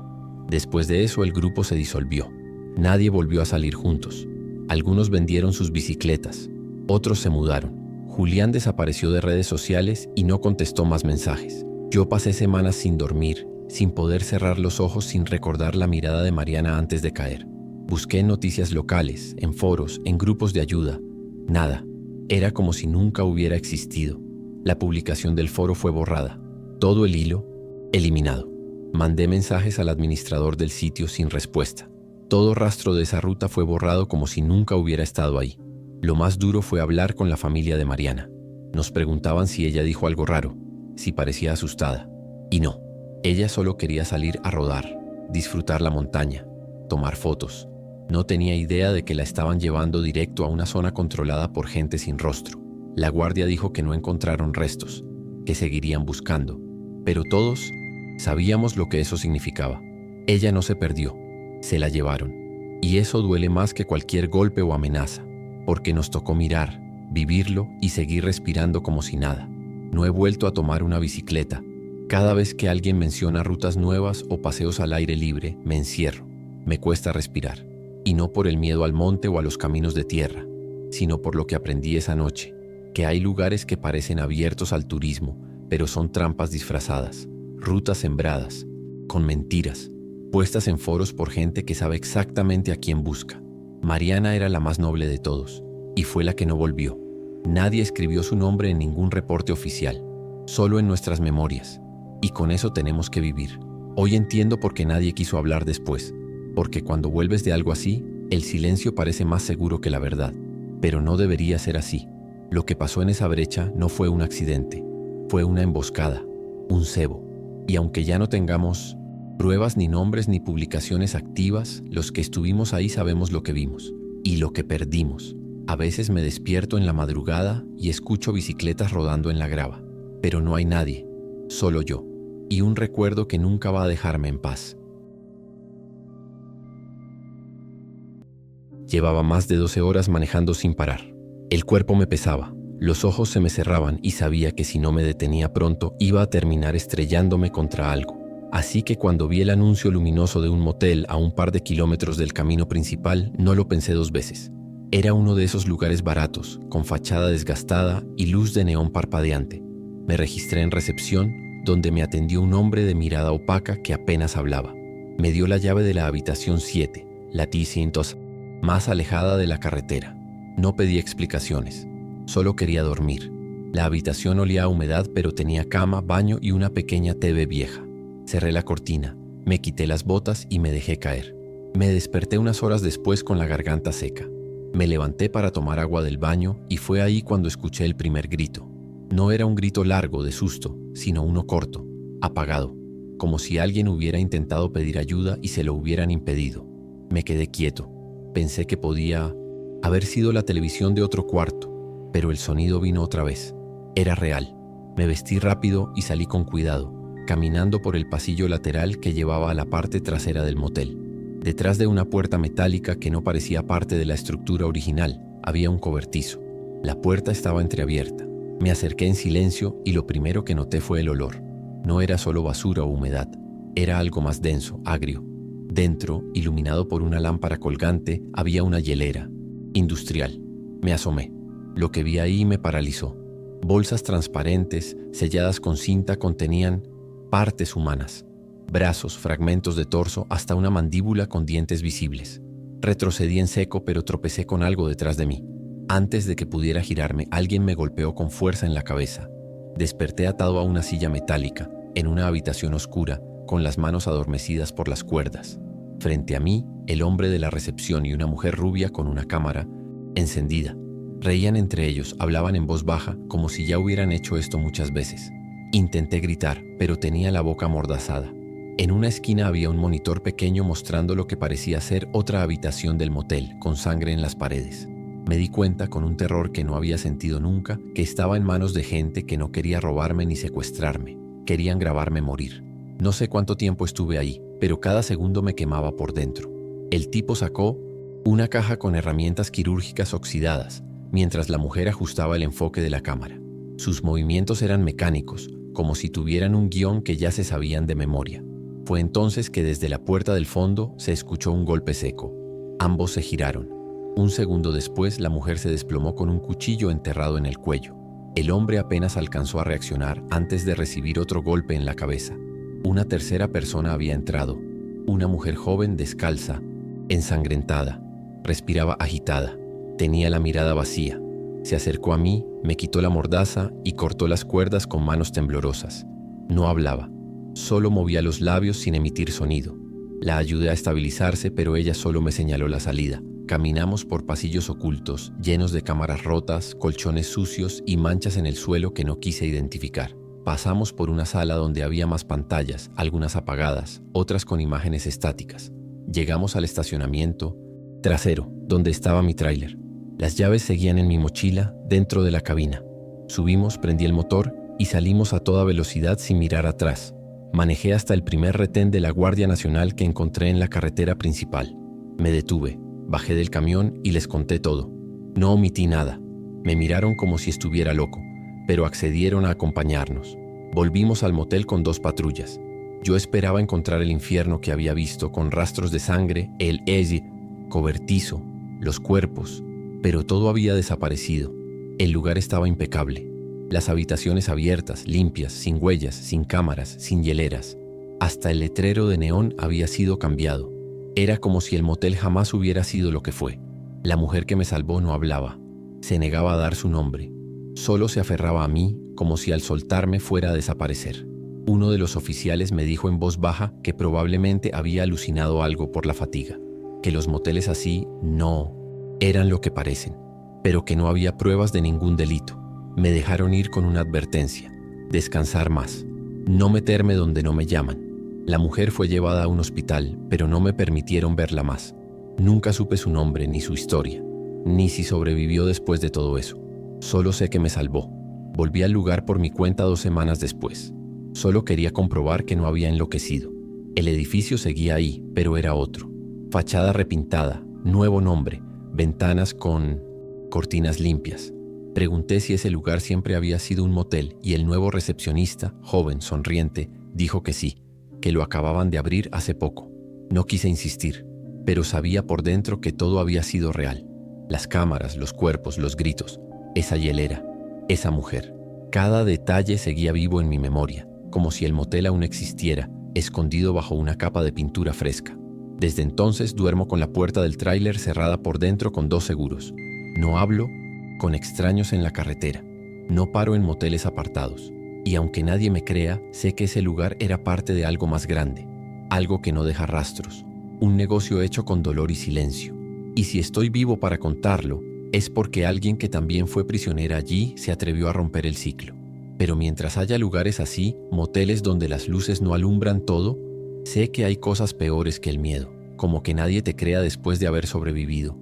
Después de eso, el grupo se disolvió. Nadie volvió a salir juntos. Algunos vendieron sus bicicletas, otros se mudaron. Julián desapareció de redes sociales y no contestó más mensajes. Yo pasé semanas sin dormir, sin poder cerrar los ojos, sin recordar la mirada de Mariana antes de caer. Busqué en noticias locales, en foros, en grupos de ayuda. Nada. Era como si nunca hubiera existido. La publicación del foro fue borrada. Todo el hilo, eliminado. Mandé mensajes al administrador del sitio sin respuesta. Todo rastro de esa ruta fue borrado como si nunca hubiera estado ahí. Lo más duro fue hablar con la familia de Mariana. Nos preguntaban si ella dijo algo raro, si parecía asustada. Y no, ella solo quería salir a rodar, disfrutar la montaña, tomar fotos. No tenía idea de que la estaban llevando directo a una zona controlada por gente sin rostro. La guardia dijo que no encontraron restos, que seguirían buscando. Pero todos sabíamos lo que eso significaba. Ella no se perdió, se la llevaron. Y eso duele más que cualquier golpe o amenaza, porque nos tocó mirar, vivirlo y seguir respirando como si nada. No he vuelto a tomar una bicicleta. Cada vez que alguien menciona rutas nuevas o paseos al aire libre, me encierro. Me cuesta respirar. Y no por el miedo al monte o a los caminos de tierra, sino por lo que aprendí esa noche, que hay lugares que parecen abiertos al turismo, pero son trampas disfrazadas, rutas sembradas, con mentiras, puestas en foros por gente que sabe exactamente a quién busca. Mariana era la más noble de todos, y fue la que no volvió. Nadie escribió su nombre en ningún reporte oficial, solo en nuestras memorias, y con eso tenemos que vivir. Hoy entiendo por qué nadie quiso hablar después, porque cuando vuelves de algo así, el silencio parece más seguro que la verdad. Pero no debería ser así. Lo que pasó en esa brecha no fue un accidente, fue una emboscada, un cebo. Y aunque ya no tengamos pruebas, ni nombres, ni publicaciones activas, los que estuvimos ahí sabemos lo que vimos y lo que perdimos. A veces me despierto en la madrugada y escucho bicicletas rodando en la grava, pero no hay nadie, solo yo, y un recuerdo que nunca va a dejarme en paz. Llevaba más de 12 horas manejando sin parar. El cuerpo me pesaba, los ojos se me cerraban y sabía que si no me detenía pronto iba a terminar estrellándome contra algo. Así que cuando vi el anuncio luminoso de un motel a un par de kilómetros del camino principal, no lo pensé dos veces. Era uno de esos lugares baratos, con fachada desgastada y luz de neón parpadeante. Me registré en recepción, donde me atendió un hombre de mirada opaca que apenas hablaba. Me dio la llave de la habitación 7, la T-100, más alejada de la carretera. No pedí explicaciones, solo quería dormir. La habitación olía a humedad, pero tenía cama, baño y una pequeña TV vieja. Cerré la cortina, me quité las botas y me dejé caer. Me desperté unas horas después con la garganta seca. Me levanté para tomar agua del baño y fue ahí cuando escuché el primer grito. No era un grito largo de susto, sino uno corto, apagado, como si alguien hubiera intentado pedir ayuda y se lo hubieran impedido. Me quedé quieto. Pensé que podía haber sido la televisión de otro cuarto, pero el sonido vino otra vez. Era real. Me vestí rápido y salí con cuidado, caminando por el pasillo lateral que llevaba a la parte trasera del motel. Detrás de una puerta metálica que no parecía parte de la estructura original, había un cobertizo. La puerta estaba entreabierta. Me acerqué en silencio y lo primero que noté fue el olor. No era solo basura o humedad, era algo más denso, agrio. Dentro, iluminado por una lámpara colgante, había una hielera industrial. Me asomé. Lo que vi ahí me paralizó. Bolsas transparentes, selladas con cinta, contenían partes humanas. Brazos, fragmentos de torso, hasta una mandíbula con dientes visibles. Retrocedí en seco, pero tropecé con algo detrás de mí. Antes de que pudiera girarme, alguien me golpeó con fuerza en la cabeza. Desperté atado a una silla metálica, en una habitación oscura, con las manos adormecidas por las cuerdas. Frente a mí, el hombre de la recepción y una mujer rubia con una cámara encendida. Reían entre ellos, hablaban en voz baja, como si ya hubieran hecho esto muchas veces. Intenté gritar, pero tenía la boca amordazada. En una esquina había un monitor pequeño mostrando lo que parecía ser otra habitación del motel, con sangre en las paredes. Me di cuenta, con un terror que no había sentido nunca, que estaba en manos de gente que no quería robarme ni secuestrarme. Querían grabarme morir. No sé cuánto tiempo estuve ahí, pero cada segundo me quemaba por dentro. El tipo sacó una caja con herramientas quirúrgicas oxidadas, mientras la mujer ajustaba el enfoque de la cámara. Sus movimientos eran mecánicos, como si tuvieran un guión que ya se sabían de memoria. Fue entonces que desde la puerta del fondo se escuchó un golpe seco. Ambos se giraron. Un segundo después, la mujer se desplomó con un cuchillo enterrado en el cuello. El hombre apenas alcanzó a reaccionar antes de recibir otro golpe en la cabeza. Una tercera persona había entrado. Una mujer joven, descalza, ensangrentada. Respiraba agitada. Tenía la mirada vacía. Se acercó a mí, me quitó la mordaza y cortó las cuerdas con manos temblorosas. No hablaba. Solo movía los labios sin emitir sonido. La ayudé a estabilizarse, pero ella solo me señaló la salida. Caminamos por pasillos ocultos, llenos de cámaras rotas, colchones sucios y manchas en el suelo que no quise identificar. Pasamos por una sala donde había más pantallas, algunas apagadas, otras con imágenes estáticas. Llegamos al estacionamiento trasero, donde estaba mi tráiler. Las llaves seguían en mi mochila, dentro de la cabina. Subimos, prendí el motor y salimos a toda velocidad sin mirar atrás. Manejé hasta el primer retén de la Guardia Nacional que encontré en la carretera principal. Me detuve, bajé del camión y les conté todo. No omití nada. Me miraron como si estuviera loco, pero accedieron a acompañarnos. Volvimos al motel con 2 patrullas. Yo esperaba encontrar el infierno que había visto, con rastros de sangre, el cobertizo, los cuerpos, pero todo había desaparecido. El lugar estaba impecable. Las habitaciones abiertas, limpias, sin huellas, sin cámaras, sin hieleras. Hasta el letrero de neón había sido cambiado. Era como si el motel jamás hubiera sido lo que fue. La mujer que me salvó no hablaba. Se negaba a dar su nombre. Solo se aferraba a mí, como si al soltarme fuera a desaparecer. Uno de los oficiales me dijo en voz baja que probablemente había alucinado algo por la fatiga, que los moteles así no eran lo que parecen, pero que no había pruebas de ningún delito. Me dejaron ir con una advertencia: descansar más, no meterme donde no me llaman. La mujer fue llevada a un hospital, pero no me permitieron verla más. Nunca supe su nombre ni su historia, ni si sobrevivió después de todo eso. Solo sé que me salvó. Volví al lugar por mi cuenta 2 semanas después. Solo quería comprobar que no había enloquecido. El edificio seguía ahí, pero era otro. Fachada repintada, nuevo nombre, ventanas con cortinas limpias. Pregunté si ese lugar siempre había sido un motel y el nuevo recepcionista, joven, sonriente, dijo que sí, que lo acababan de abrir hace poco. No quise insistir, pero sabía por dentro que todo había sido real. Las cámaras, los cuerpos, los gritos, esa hielera, esa mujer. Cada detalle seguía vivo en mi memoria, como si el motel aún existiera, escondido bajo una capa de pintura fresca. Desde entonces duermo con la puerta del tráiler cerrada por dentro con 2 seguros. No hablo con extraños en la carretera. No paro en moteles apartados. Y aunque nadie me crea, sé que ese lugar era parte de algo más grande. Algo que no deja rastros. Un negocio hecho con dolor y silencio. Y si estoy vivo para contarlo, es porque alguien que también fue prisionera allí se atrevió a romper el ciclo. Pero mientras haya lugares así, moteles donde las luces no alumbran todo, sé que hay cosas peores que el miedo, como que nadie te crea después de haber sobrevivido.